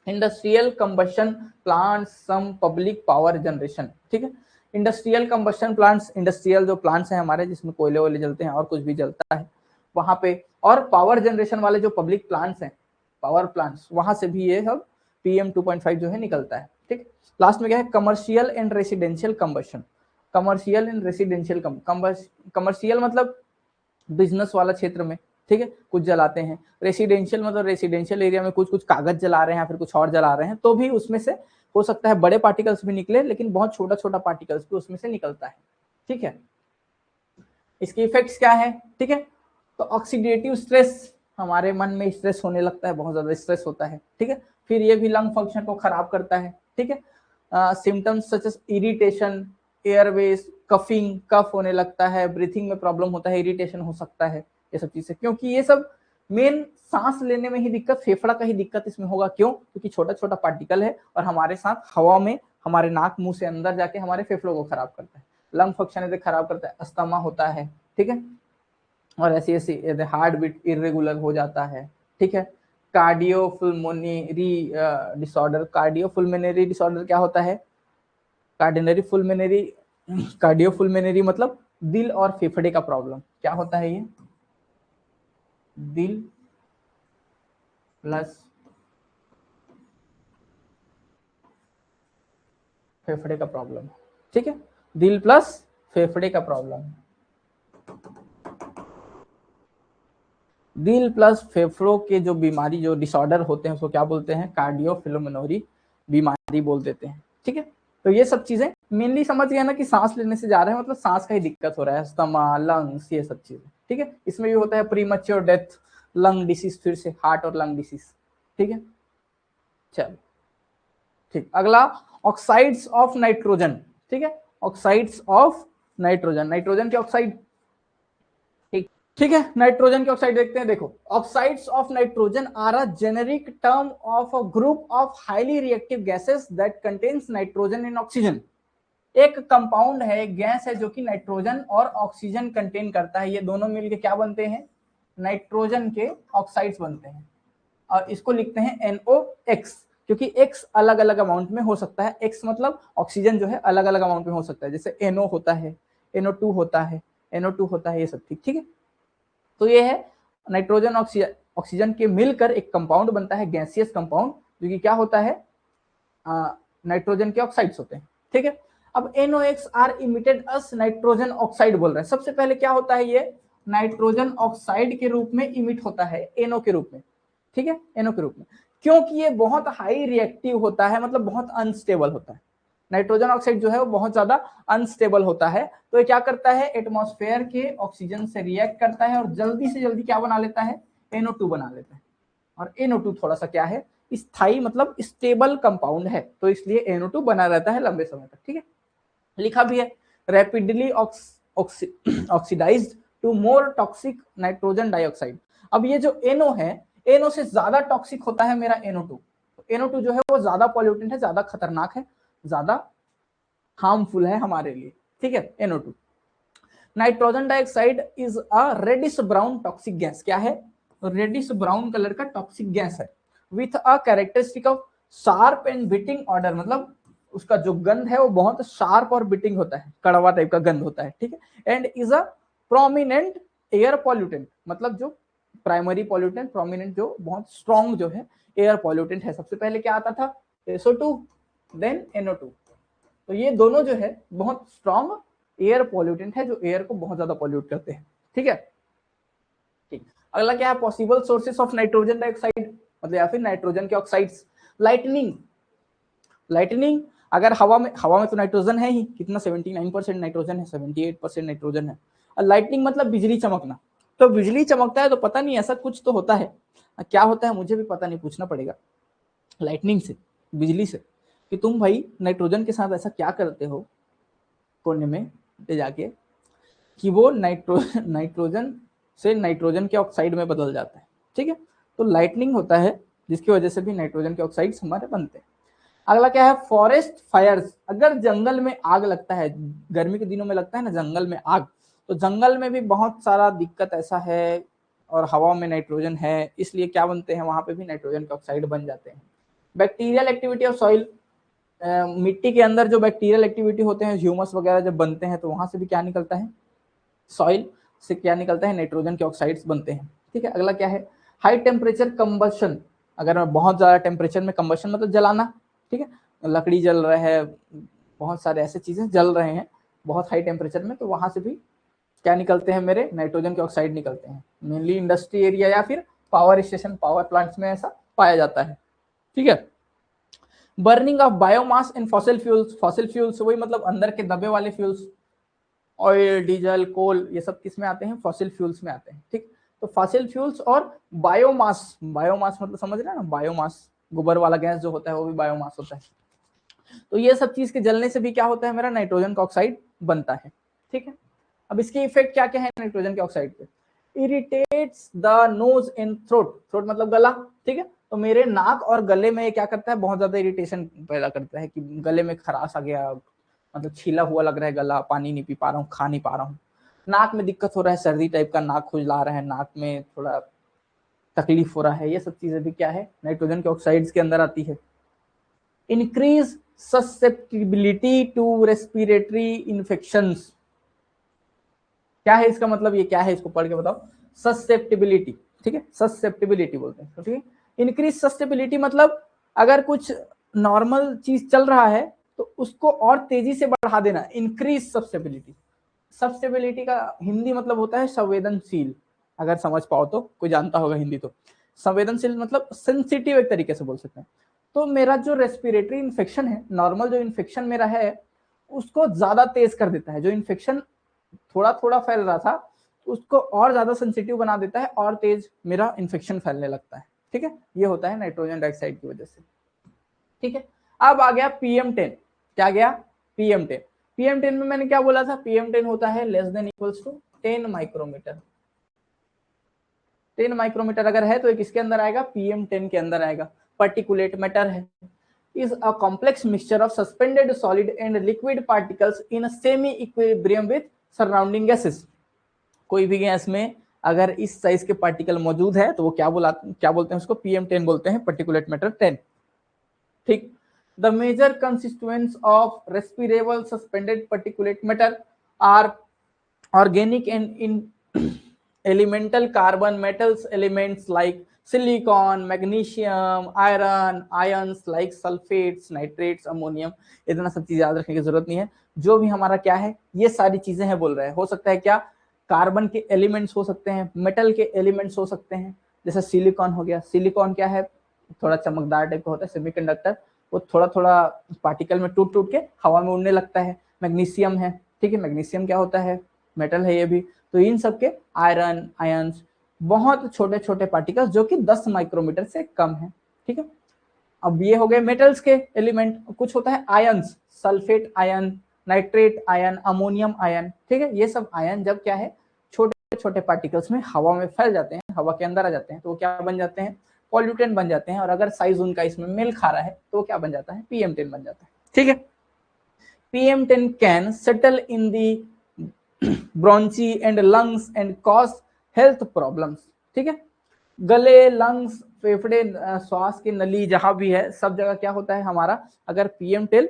Speaker 1: इंडस्ट्रियल कंबशन प्लांट्स, सम पब्लिक पावर जनरेशन, ठीक है। इंडस्ट्रियल कंबशन प्लांट्स, इंडस्ट्रियल जो प्लांट्स हैं हमारे जिसमें कोयले वोले जलते हैं और कुछ भी जलता है वहां पे, और पावर जनरेशन वाले जो पब्लिक प्लांट्स हैं, पावर प्लांट्स, वहां से भी ये सब PM 2.5 जो है निकलता है। ठीक, लास्ट में क्या है, commercial and residential combustion. Commercial and residential commercial मतलब बिजनेस वाला क्षेत्र में, ठीक है, कुछ जलाते हैं। रेसिडेंशियल मतलब रेसिडेंशियल एरिया में कुछ कुछ कागज जला रहे हैं या फिर कुछ और जला रहे हैं, तो भी उसमें से हो सकता है बड़े पार्टिकल्स भी निकले, लेकिन बहुत छोटा छोटा पार्टिकल्स भी उसमें से निकलता है। ठीक है, इसके इफेक्ट्स क्या है, ठीक है, तो ऑक्सीडेटिव स्ट्रेस, हमारे मन में स्ट्रेस होने लगता है, बहुत ज्यादा स्ट्रेस होता है। ठीक है, फिर ये भी लंग फंक्शन को खराब करता है। ठीक है, symptoms such as irritation, airways, coughing, cough होने लगता है, ब्रीथिंग में प्रॉब्लम होता है, इरिटेशन हो सकता है, ये सब चीजें, क्योंकि ये सब मेन सांस लेने में ही दिक्कत, फेफड़ा का ही दिक्कत इसमें होगा। क्यों? क्योंकि छोटा छोटा पार्टिकल है और हमारे साथ हवा में हमारे नाक मुंह से अंदर जाके हमारे फेफड़ों को खराब करता है, लंग फंक्शन खराब करता है, अस्थमा होता है। ठीक है, और ऐसी ऐसी हार्ट बीट इरेगुलर हो जाता है। ठीक है, कार्डियोफुल्मोनरी डिसऑर्डर, कार्डियोफुल्मोनरी डिसऑर्डर क्या होता है, कार्डियोफुल्मोनरी मतलब दिल और फेफड़े का प्रॉब्लम। क्या होता है ये, दिल प्लस फेफड़े का प्रॉब्लम। ठीक है, दिल प्लस फेफड़े का प्रॉब्लम, दिल प्लस फेफड़ों के जो बीमारी, जो डिसऑर्डर होते हैं उसको क्या बोलते हैं, कार्डियोफुल्मोनरी बीमारी बोल देते हैं। ठीक है, तो ये सब चीजें मेनली समझ गए ना कि सांस लेने से जा रहे हैं मतलब सांस का ही दिक्कत हो रहा है, अस्थमा, लंग्स, ये सब चीजें। ठीक है, इसमें भी होता है प्रीमैच्योर डेथ, लंग डिसीज, फिर से हार्ट और लंग डिसीज। ठीक है, चलो ठीक, अगला ऑक्साइड्स ऑफ नाइट्रोजन। ठीक है, ऑक्साइड्स ऑफ नाइट्रोजन, नाइट्रोजन के ऑक्साइड। ठीक है, नाइट्रोजन के ऑक्साइड देखते हैं। देखो, oxides of nitrogen are a generic term of a group of highly reactive gases that contains nitrogen and oxygen. एक कंपाउंड है, एक गैस है जो कि नाइट्रोजन और ऑक्सीजन कंटेन करता है, ये दोनों मिलके क्या बनते हैं, नाइट्रोजन के ऑक्साइड्स बनते हैं, और इसको लिखते हैं NOx, क्योंकि X अलग अलग अमाउंट में हो सकता है। X मतलब ऑक्सीजन जो है अलग अलग अमाउंट में हो सकता है, जैसे NO होता है, NO2 होता है, NO2 होता है, ये सब ठीक है। तो ये है नाइट्रोजन ऑक्सीजन के मिलकर एक कंपाउंड बनता है, गैसियस कंपाउंड, जो कि क्या होता है, नाइट्रोजन के ऑक्साइड्स होते हैं। ठीक है, अब NOx are emitted as nitrogen oxide बोल रहे हैं। सबसे पहले क्या होता है, ये नाइट्रोजन ऑक्साइड के रूप में इमिट होता है, NO के रूप में। ठीक है, NO के रूप में, क्योंकि ये बहुत हाई रिएक्टिव होता है, मतलब बहुत अनस्टेबल होता है। नाइट्रोजन ऑक्साइड जो है वो बहुत ज्यादा अनस्टेबल होता है, तो ये क्या करता है, एटमॉस्फेयर के ऑक्सीजन से रिएक्ट करता है और जल्दी से जल्दी क्या बना लेता है, NO2 बना लेता है। और NO2 थोड़ा सा क्या है, स्थायी मतलब स्टेबल कंपाउंड है, तो इसलिए NO2 बना रहता है लंबे समय तक। ठीक है, लिखा भी है, rapidly oxidised to more toxic nitrogen dioxide. अब ये जो NO है, NO से ज्यादा टॉक्सिक होता है मेरा NO2। NO2 जो है वो ज्यादा पॉल्यूटेंट है, ज्यादा खतरनाक है, ज्यादा हार्मफुल है हमारे लिए। ठीक है, NO2। Nitrogen dioxide is a reddish brown toxic gas. क्या है, रेडिश ब्राउन कलर का टॉक्सिक गैस है, with a characteristic of sharp and biting odour, मतलब उसका जो गंध है वो बहुत शार्प और बिटिंग होता है, कड़वा टाइप का गंध होता है। ठीक है, and is a prominent air pollutant, मतलब जो प्राइमरी पॉल्यूटेंट, प्रोमिनेंट जो बहुत स्ट्रॉन्ग जो है एयर पॉल्यूटेंट है। सबसे पहले क्या आता था, SO2, देन NO2। तो ये दोनों जो है बहुत स्ट्रॉन्ग एयर पॉल्यूटेंट है, जो एयर को बहुत ज्यादा पॉल्यूट करते हैं। ठीक है, ठीक, अगला क्या है, possible sources of nitrogen dioxide, मतलब या फिर नाइट्रोजन के ऑक्साइड्स। लाइटनिंग, लाइटनिंग, अगर हवा में तो नाइट्रोजन है ही, कितना 79% नाइट्रोजन है, 78% नाइट्रोजन है। और लाइटनिंग मतलब बिजली चमकना, तो बिजली चमकता है तो पता नहीं ऐसा कुछ तो होता है, क्या होता है मुझे भी पता नहीं, पूछना पड़ेगा। लाइटनिंग से, बिजली से, कि तुम भाई नाइट्रोजन के साथ ऐसा क्या करते हो कोने में ले जाके कि वो नाइट्रोजन से नाइट्रोजन के ऑक्साइड में बदल जाता है। ठीक है, तो लाइटनिंग होता है जिसकी वजह से भी नाइट्रोजन के ऑक्साइड्स हमारे बनते हैं। अगला क्या है, फॉरेस्ट फायर्स, अगर जंगल में आग लगता है, गर्मी के दिनों में लगता है ना जंगल में आग, तो जंगल में भी बहुत सारा दिक्कत ऐसा है, और हवा में नाइट्रोजन है, इसलिए क्या बनते हैं, वहां पे भी नाइट्रोजन के ऑक्साइड बन जाते हैं। बैक्टीरियल एक्टिविटी ऑफ सॉइल, मिट्टी के अंदर जो बैक्टीरियल एक्टिविटी होते हैं, ह्यूमस वगैरह जब बनते हैं, तो वहां से भी क्या निकलता है, सॉइल से क्या निकलता है, नाइट्रोजन के ऑक्साइड्स बनते हैं। ठीक है, अगला क्या है, हाई टेम्परेचर कंबशन, अगर बहुत ज्यादा टेम्परेचर में कंबशन मतलब जलाना, ठीक है, लकड़ी जल रहा है, बहुत सारे ऐसे चीजें जल रहे हैं बहुत हाई टेम्परेचर में, तो वहां से भी क्या निकलते हैं मेरे, नाइट्रोजन के ऑक्साइड निकलते हैं। मेनली इंडस्ट्री एरिया या फिर पावर स्टेशन, पावर प्लांट्स में ऐसा पाया जाता है, ठीक है। Burning of biomass in fossil fuels, fossil fuels वही मतलब अंदर के दबे वाले फ्यूल्स, ऑयल, डीजल, कोल, ये सब किस में आते हैं, फॉसिल फ्यूल्स में आते हैं, ठीक। तो फॉसिल फ्यूल्स और बायोमास, बायोमास मतलब समझ रहे हैं ना, बायोमास गोबर वाला गैस जो होता है वो भी बायोमास होता है। तो ये सब चीज के जलने से भी क्या होता है, मेरा नाइट्रोजन का ऑक्साइड बनता है, ठीक है। अब इसके इफेक्ट क्या क्या है नाइट्रोजन के ऑक्साइड पे, irritates the nose in throat, throat मतलब गला, ठीक है। तो मेरे नाक और गले में क्या करता है, बहुत ज्यादा इरिटेशन पैदा करता है कि गले में खराश आ गया, मतलब छीला हुआ लग रहा है गला, पानी नहीं पी पा रहा हूँ, खा नहीं पा रहा हूँ। नाक में दिक्कत हो रहा है, सर्दी टाइप का, नाक खुजला रहा है, नाक में थोड़ा तकलीफ हो रहा है, ये सब चीजें भी क्या है, नाइट्रोजन के ऑक्साइड्स के अंदर आती है। Increase susceptibility to respiratory infections, क्या है इसका मतलब, ये क्या है इसको पढ़ के बताओ। ससेप्टिबिलिटी, ठीक है, ससेप्टिबिलिटी बोलते हैं, ठीक है। इंक्रीज ससेप्टिबिलिटी मतलब अगर कुछ नॉर्मल चीज चल रहा है तो उसको और तेजी से बढ़ा देना, इंक्रीज ससेप्टिबिलिटी। ससेप्टिबिलिटी का हिंदी मतलब होता है संवेदनशील, अगर समझ पाओ तो, कोई जानता होगा हिंदी तो। संवेदनशील मतलब सेंसिटिव एक तरीके से बोल सकते हैं। तो मेरा जो रेस्पिरेटरी इन्फेक्शन है, नॉर्मल जो इन्फेक्शन मेरा है उसको ज्यादा तेज कर देता है, जो इन्फेक्शन थोड़ा थोड़ा फैल रहा था उसको और ज्यादा सेंसिटिव बना देता है और तेज मेरा इन्फेक्शन फैलने लगता है, ठीक है। ये होता है नाइट्रोजन डाइऑक्साइड की वजह से, ठीक है। अब आ गया PM10, क्या गया, PM10। PM10 में मैंने क्या बोला था, PM10 होता है less than equals to 10 micrometre. 10 micrometre अगर है तो एक इसके अंदर आएगा, PM10 के अंदर आएगा। पर्टिकुलेट मैटर है, is a complex mixture of suspended solid and liquid particles in a semi equilibrium with surrounding gases। कोई भी गैस में अगर इस साइज के पार्टिकल मौजूद है तो वो क्या बोलते हैं उसको, PM10 बोलते हैं, पर्टिकुलेट मैटर 10, ठीक। The major constituents of respirable suspended particulate matter are organic and in elemental carbon metals elements like silicon, magnesium, iron, ions like sulfates, nitrates, ammonium। इतना सब चीज याद रखने की जरूरत नहीं है, जो भी हमारा क्या है ये सारी चीजें हैं बोल रहे हैं। हो सकता है क्या, कार्बन के एलिमेंट्स हो सकते हैं, मेटल के एलिमेंट्स हो सकते हैं, जैसे सिलिकॉन हो गया। सिलिकॉन क्या है, थोड़ा चमकदार टाइप का होता है, सेमीकंडक्टर, वो थोड़ा थोड़ा पार्टिकल में टूट टूट के हवा में उड़ने लगता है। मैग्नीशियम है, ठीक है, मैग्नीशियम क्या होता है, मेटल है ये भी। तो इन सब के आयरन, आयंस, बहुत छोटे छोटे पार्टिकल्स जो कि 10 माइक्रोमीटर से कम है, ठीक है। अब ये हो गए मेटल्स के एलिमेंट। कुछ होता है ions, sulphate ion, nitrate ion, ammonium ion, ठीक है। ये सब आयन जब क्या है छोटे छोटे पार्टिकल्स में हवा में फैल जाते हैं, हवा के अंदर आ जाते हैं, तो वो क्या बन जाते हैं, पॉल्यूटेंट बन जाते हैं। और अगर साइज उनका इसमें मेल खा रहा है तो वो क्या बन जाता है, PM10 बन जाता है, ठीक है। PM10 can settle in the bronchi and lungs and cause health problems, ठीक है। गले, लंग्स, फेफड़े, श्वास की नली जहां भी है सब जगह क्या होता है हमारा, अगर PM10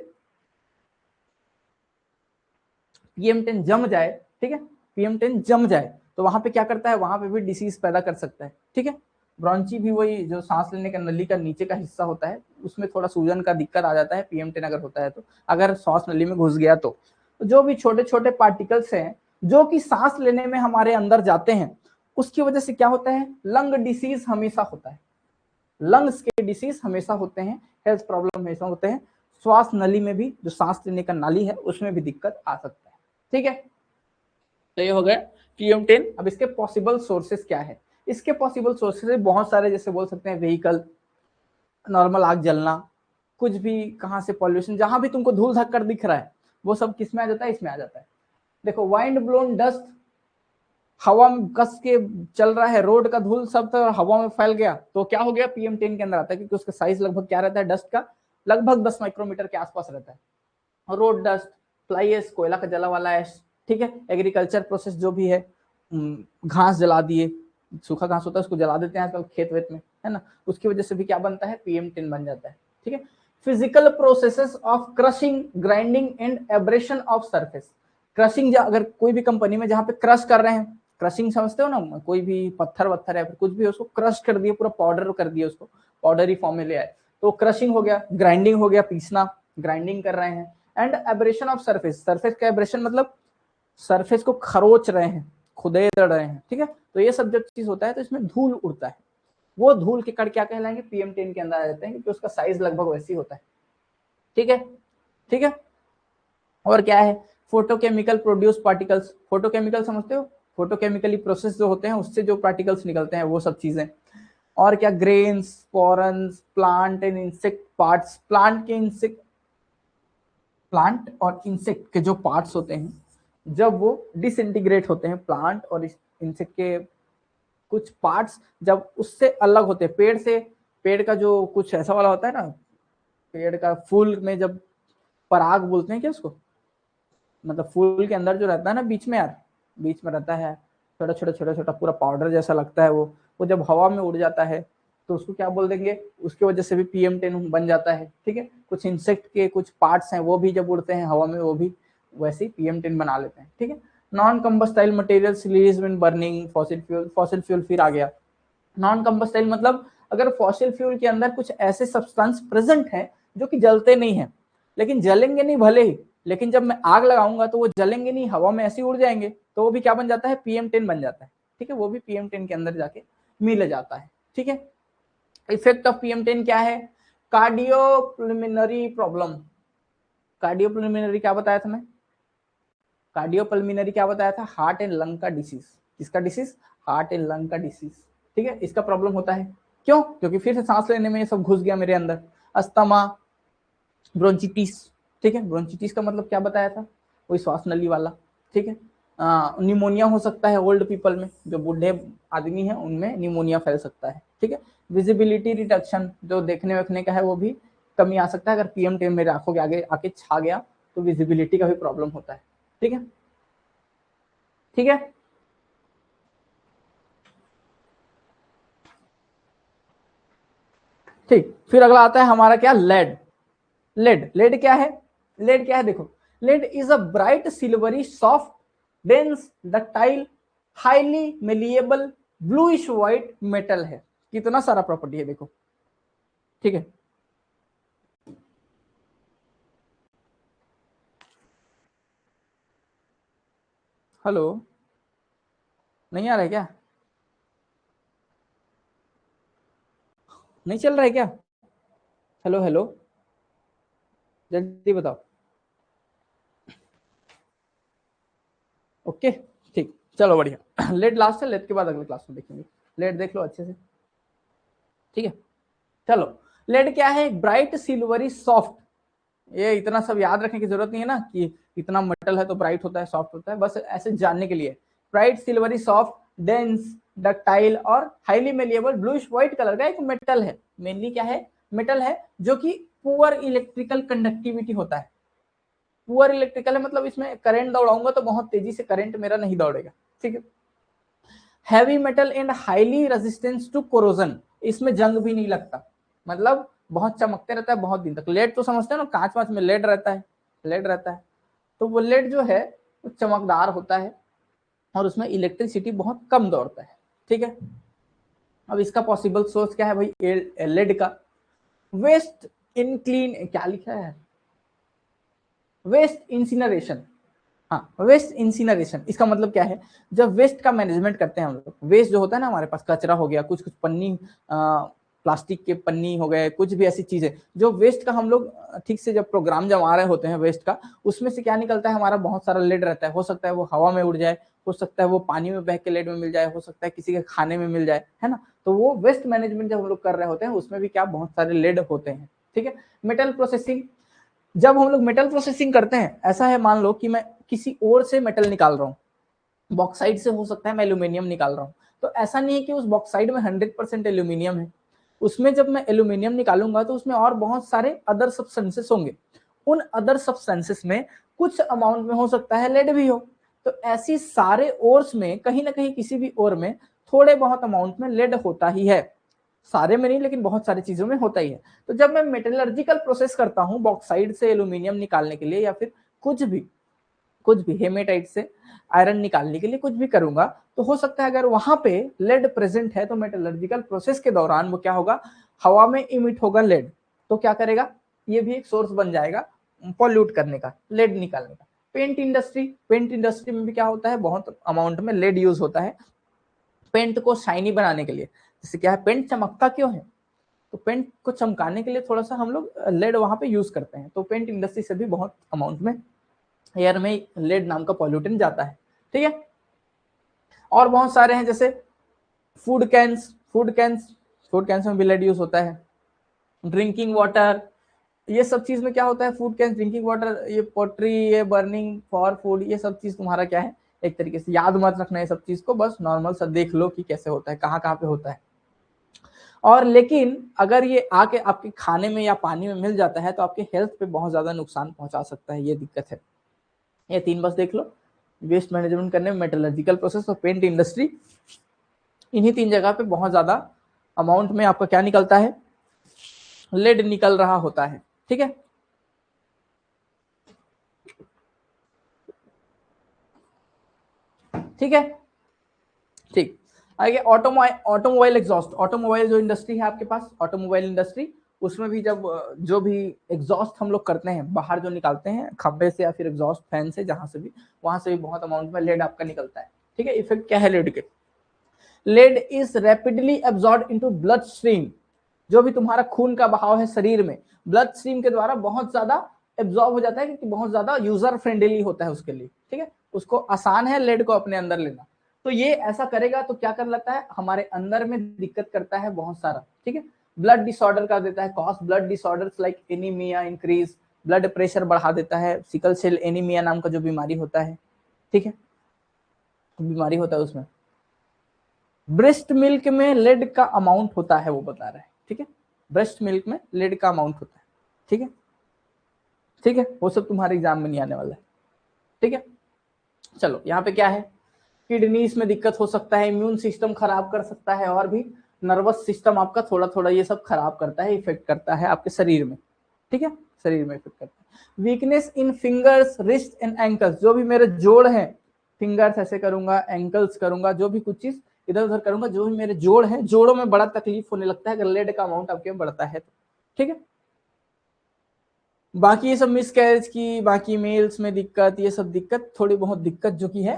Speaker 1: जम जाए, ठीक है, PM10 जम जाए तो वहां पे क्या करता है, वहां पे भी डिसीज पैदा कर सकता है, ठीक है। ब्रोंची भी वही जो सांस लेने का नली का नीचे का हिस्सा होता है, उसमें थोड़ा सूजन का दिक्कत आ जाता है PM10 अगर होता है तो, अगर सांस नली में घुस गया तो जो भी छोटे छोटे पार्टिकल्स हैं जो कि सांस लेने में हमारे अंदर जाते हैं, उसकी वजह से क्या होता है, लंग डिसीज हमेशा होता है, लंग्स के डिसीज हमेशा होते हैं, हेल्थ प्रॉब्लम हमेशा होते हैं। श्वास नली में भी, जो सांस लेने का नाली है उसमें भी दिक्कत आ सकता है, ठीक है। तो ये हो गया PM10। अब इसके पॉसिबल सोर्सेस क्या है, इसके पॉसिबल सोर्सेस बहुत सारे, जैसे बोल सकते हैं व्हीकल, नॉर्मल आग जलना, कुछ भी, कहां से पॉल्यूशन, जहां भी तुमको धूल धक्कर दिख रहा है वो सब किस में आ जाता है, इसमें आ जाता है। देखो वाइंड ब्लोन डस्ट, हवा में कस के चल रहा है, रोड का धूल सब तो हवा में फैल गया तो क्या हो गया, PM10 के अंदर आता है, क्योंकि उसका साइज लगभग क्या रहता है डस्ट का, लगभग 10 माइक्रोमीटर के आसपास रहता है। रोड डस्ट, फ्लाई एश, कोयला का जला वाला एश, ठीक है। एग्रीकल्चर प्रोसेस जो भी है, घास जला दिए, सूखा घास होता है उसको जला देते हैं आजकल खेत वेत में, है ना, उसकी वजह से भी क्या बनता है, PM10 बन जाता है, ठीक है। Physical processes of crushing, grinding and abrasion of surface. Crushing, अगर कोई भी कंपनी में जहां पे क्रश कर रहे हैं, क्रशिंग समझते हो ना, कोई भी पत्थर वत्थर है कुछ भी उसको क्रश कर दिया, पूरा पाउडर कर दिया, उसको पाउडरी फॉर्म में ले आए, तो क्रशिंग हो गया, ग्राइंडिंग हो गया, पीसना, ग्राइंडिंग कर रहे हैं। And abrasion of surface, surface का एब्रेशन मतलब सरफेस को खरोच रहे हैं, खुदेड़ रहे हैं, ठीक है। तो ये सब जब चीज होता है तो इसमें धूल उड़ता है, वो धूल के कण क्या कहलाएंगे, PM10 के अंदर आ जाते हैं, क्योंकि उसका साइज लगभग वैसे ही होता है, ठीक है, ठीक है। और क्या है, फोटोकेमिकल प्रोड्यूस पार्टिकल्स, फोटोकेमिकल समझते हो, फोटोकेमिकली प्रोसेस जो होते हैं उससे जो पार्टिकल्स निकलते हैं वो सब चीजें। और क्या, grains, spores, plant and insect parts, plant के इंसेक्ट, प्लांट और इंसेक्ट के जो पार्ट्स होते हैं जब वो डिसइंटीग्रेट होते हैं, प्लांट और इंसेक्ट के कुछ पार्ट्स जब उससे अलग होते हैं, पेड़ से, पेड़ का जो कुछ ऐसा वाला होता है ना, पेड़ का फूल में जब पराग बोलते हैं क्या उसको, मतलब फूल के अंदर जो रहता है ना बीच में यार, बीच में रहता है छोटा छोटा छोटा छोटा पूरा पाउडर जैसा लगता है, वो जब हवा में उड़ जाता है तो उसको क्या बोल देंगे, उसकी वजह से भी PM10 बन जाता है, ठीक है। कुछ इंसेक्ट के कुछ पार्ट्स हैं वो भी जब उड़ते हैं हवा में वो भी वैसे ही PM10 बना लेते हैं, ठीक है। Non combustible materials release when burning fossil fuel, fossil fuel फिर आ गया। नॉन कंबस्टाइल मतलब अगर फॉसिल फ्यूल के अंदर कुछ ऐसे सब्सटेंस प्रेजेंट है जो कि जलते नहीं है, लेकिन जलेंगे नहीं भले ही, लेकिन जब मैं आग लगाऊंगा तो वो जलेंगे नहीं, हवा में ऐसे उड़ जाएंगे, तो वो भी क्या बन जाता है, PM10 बन जाता है, ठीक है। वो भी PM10 के अंदर जाके मिल जाता है, ठीक है। इफेक्ट ऑफ PM10 क्या है, कार्डियोपल्मिनरी प्रॉब्लम, कार्डियोपल्मिनरी क्या बताया था मैं, कार्डियोपल्मिनरी क्या बताया था, हार्ट एंड लंग का डिसीज, किसका डिसीज, हार्ट एंड लंग का डिसीज, ठीक है। इसका प्रॉब्लम होता है, क्यों, क्योंकि फिर से सांस लेने में ये सब घुस गया मेरे अंदर। अस्थमा, ब्रोंचिटिस, ठीक है, ब्रोंचिटिस का मतलब क्या बताया था, वही श्वास नली वाला, ठीक है। निमोनिया हो सकता है ओल्ड पीपल में, जो बूढ़े आदमी हैं उनमें निमोनिया फैल सकता है, ठीक है। विजिबिलिटी रिडक्शन, जो देखने वेखने का है वो भी कमी आ सकता है, अगर PM10 मेरे आंखों के आगे आके छा गया तो विजिबिलिटी का भी प्रॉब्लम होता है, ठीक है, ठीक है। ठीक, फिर अगला आता है हमारा क्या, लेड, लेड, लेड क्या है, लेड क्या है देखो, lead is a bright silvery soft dense ductile highly malleable bluish white metal है, कितना सारा प्रॉपर्टी है देखो, ठीक है। हेलो, नहीं आ रहा है क्या, नहीं चल रहा है क्या, हेलो हेलो, जल्दी बताओ, ओके, ठीक, चलो बढ़िया। लेड लास्ट है, लेड के बाद अगले क्लास में देखेंगे, लेड देख लो अच्छे से, ठीक है। चलो, लेड क्या है, ब्राइट सिल्वरी सॉफ्ट, ये इतना सब याद रखने की जरूरत नहीं है ना कि इतना मेटल है तो ब्राइट होता है सॉफ्ट होता है, बस ऐसे जानने के लिए, bright silvery soft dense ductile और highly malleable bluish white colour का एक मेटल है, मेनली क्या है, मेटल है जो कि पुअर इलेक्ट्रिकल कंडक्टिविटी होता है, पुअर इलेक्ट्रिकल है मतलब इसमें करंट दौड़ाऊंगा तो बहुत तेजी से करंट मेरा नहीं दौड़ेगा, ठीक है। Heavy metal and highly resistance to corrosion, इसमें जंग भी नहीं लगता, मतलब बहुत चमकते रहता है बहुत दिन तक, लेड तो समझते हैं ना, कांच वांच में लेड रहता है, लेड रहता है, तो वो लेड जो है वो चमकदार होता है और उसमें इलेक्ट्रिसिटी बहुत कम दौड़ता है, ठीक है। अब इसका पॉसिबल सोर्स क्या है भाई, लेड का, वेस्ट इनक्लीन, क्या लिखा है, वेस्ट इंसिनरेशन, हाँ वेस्ट इंसिनरेशन, इसका मतलब क्या है, जब वेस्ट का मैनेजमेंट करते हैं हम लोग, वेस्ट जो होता है ना हमारे पास, कचरा हो गया, कुछ कुछ पन्नी, प्लास्टिक के पन्नी हो गए, कुछ भी ऐसी चीजें जो वेस्ट का हम लोग ठीक से जब प्रोग्राम जमा रहे होते हैं वेस्ट का, उसमें से क्या निकलता है, हमारा बहुत सारा लेड रहता है, हो सकता है वो हवा में उड़ जाए, हो सकता है वो पानी में बह के लेड में मिल जाए, हो सकता है किसी के खाने में मिल जाए, है ना। तो वो वेस्ट मैनेजमेंट जब हम लोग कर रहे होते हैं उसमें भी क्या बहुत सारे लेड होते हैं, ठीक है। मेटल प्रोसेसिंग, जब हम लोग मेटल प्रोसेसिंग करते हैं, ऐसा है मान लो कि मैं किसी और से मेटल निकाल रहा हूँ, बॉक्साइड से हो सकता है मैं एल्यूमिनियम निकाल रहा हूँ, तो ऐसा नहीं है कि उस बॉक्साइड में 100% एल्यूमिनियम है, उसमें जब मैं एल्यूमिनियम निकालूंगा तो उसमें और बहुत सारे अदर सब्सटेंसेस होंगे, उन अदर सब्सटेंसेस में कुछ अमाउंट में हो सकता है लेड भी हो, तो ऐसी सारे ओर्स में कहीं ना कहीं किसी भी ओर में थोड़े बहुत अमाउंट में लेड होता ही है, सारे में नहीं लेकिन बहुत सारी चीजों में होता ही है। तो जब मैं मेटलर्जिकल प्रोसेस करता हूं बॉक्साइड से एल्यूमिनियम निकालने के लिए या फिर कुछ कुछ भी हेमेटाइट से आयरन निकालने के लिए कुछ भी करूंगा, तो हो सकता है अगर वहां पे लेड प्रेजेंट है तो मेटलर्जिकल प्रोसेस के दौरान वो क्या होगा, हवा में इमिट होगा लेड, तो क्या करेगा, ये भी एक सोर्स बन जाएगा पॉल्यूट करने का, लेड निकालने का। पेंट इंडस्ट्री में भी क्या होता है, बहुत अमाउंट में लेड यूज होता है पेंट को शाइनी बनाने के लिए। जैसे क्या है, पेंट चमकता क्यों है, तो पेंट को चमकाने के लिए थोड़ा सा हम लोग लेड वहां पे यूज करते हैं, तो पेंट इंडस्ट्री से भी बहुत अमाउंट में एयर में लेड नाम का पॉल्यूटेंट जाता है, ठीक है। और बहुत सारे हैं, जैसे फूड कैंस में भी लेड यूज होता है। ड्रिंकिंग वाटर, ये सब चीज में क्या होता है, फूड कैंस, ड्रिंकिंग वाटर, ये पोट्री, ये बर्निंग फॉर फूड, ये सब चीज तुम्हारा क्या है, एक तरीके से याद मत रखना ये सब चीज को, बस नॉर्मल सा देख लो कि कैसे होता है, कहाँ कहाँ पे होता है। और लेकिन अगर ये आके आपके खाने में या पानी में मिल जाता है तो आपके हेल्थ पे बहुत ज्यादा नुकसान पहुंचा सकता है, ये दिक्कत है। ये तीन बस देख लो, वेस्ट मैनेजमेंट करने में, मेटलर्जिकल प्रोसेस और पेंट इंडस्ट्री, इन्हीं तीन जगह पे बहुत ज्यादा अमाउंट में आपका क्या निकलता है, लेड निकल रहा होता है, ठीक है। ठीक है, ठीक। आगे ऑटोमोबाइल एग्जॉस्ट, ऑटोमोबाइल जो इंडस्ट्री है आपके पास, ऑटोमोबाइल इंडस्ट्री, उसमें भी जब जो भी एग्जॉस्ट हम लोग करते हैं बाहर जो निकालते हैं खंबे से या फिर एग्जॉस्ट फैन से, जहां से भी, वहां से भी बहुत अमाउंट में लेड आपका निकलता है, ठीक है। इफेक्ट क्या है लेड के, lead is rapidly absorb into bloodstream, जो भी तुम्हारा खून का बहाव है शरीर में, ब्लड स्ट्रीम के द्वारा बहुत ज्यादा एब्जॉर्ब हो जाता है, क्योंकि बहुत ज्यादा यूजर फ्रेंडली होता है उसके लिए, ठीक है, उसको आसान है लेड को अपने अंदर लेना। तो ये ऐसा करेगा तो क्या कर लेता है, हमारे अंदर में दिक्कत करता है बहुत सारा, ठीक है। ब्लड डिसऑर्डर कर देता है, cause blood disorders like anaemia, increase blood pressure बढ़ा देता है, सिकल सेल एनीमिया नाम का जो बीमारी होता है, ठीक है, बीमारी होता है उसमें। ब्रेस्ट मिल्क में लेड का अमाउंट होता है, वो बता रहा है, ठीक है, ब्रेस्ट मिल्क में लेड का अमाउंट होता है, ठीक है, ठीक है, वो सब तुम्हारे एग्जाम में नहीं आने वाला है, ठीक है। चलो यहाँ पे क्या है, किडनीज में दिक्कत हो सकता है, इम्यून सिस्टम खराब कर सकता है, और भी नर्वस सिस्टम आपका थोड़ा थोड़ा ये सब खराब करता है, इफेक्ट करता है आपके शरीर में, ठीक है, शरीर में इफेक्ट करता है। Weakness in fingers, wrist and ankles, जो भी मेरे जोड़ हैं, फिंगर्स ऐसे करूंगा, एंकल्स करूंगा, जो भी कुछ चीज इधर उधर करूंगा, जो भी मेरे जोड़ हैं, जोड़ों में बड़ा तकलीफ होने लगता है अगर लेड का अमाउंट आपके में बढ़ता है तो, ठीक है। बाकी ये सब मिसकैरेज की, बाकी मेल्स में दिक्कत, ये सब दिक्कत, थोड़ी बहुत दिक्कत जो की है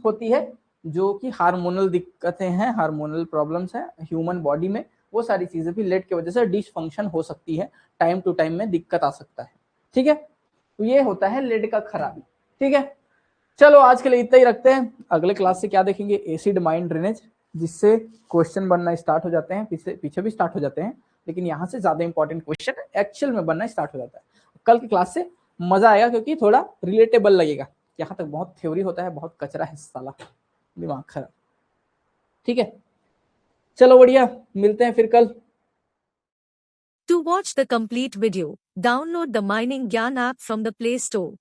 Speaker 1: होती है, जो कि हार्मोनल दिक्कतें हैं, हार्मोनल प्रॉब्लम्स हैं ह्यूमन बॉडी में, वो सारी चीजें भी लेड की वजह से डिसफंक्शन हो सकती है, टाइम टू टाइम में दिक्कत आ सकता है, ठीक है। तो ये होता है लेड का खराबी, ठीक है। चलो आज के लिए इतना ही रखते हैं, अगले क्लास से क्या देखेंगे, एसिड माइन ड्रेनेज, जिससे क्वेश्चन बनना स्टार्ट हो जाते हैं, पीछे भी स्टार्ट हो जाते हैं, लेकिन यहाँ से ज्यादा इंपॉर्टेंट क्वेश्चन एक्चुअल में बनना स्टार्ट हो जाता है। कल की क्लास से मजा आएगा, क्योंकि थोड़ा रिलेटेबल लगेगा, यहाँ तक बहुत थ्योरी होता है, बहुत कचरा है साला, दिमाग खराब, ठीक है। चलो बढ़िया, मिलते हैं फिर कल।
Speaker 2: To watch the complete video, download the Mining Gyan app from the Play Store.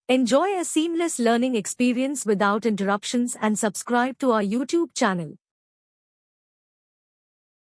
Speaker 2: Enjoy a seamless learning experience without interruptions and subscribe to our YouTube channel.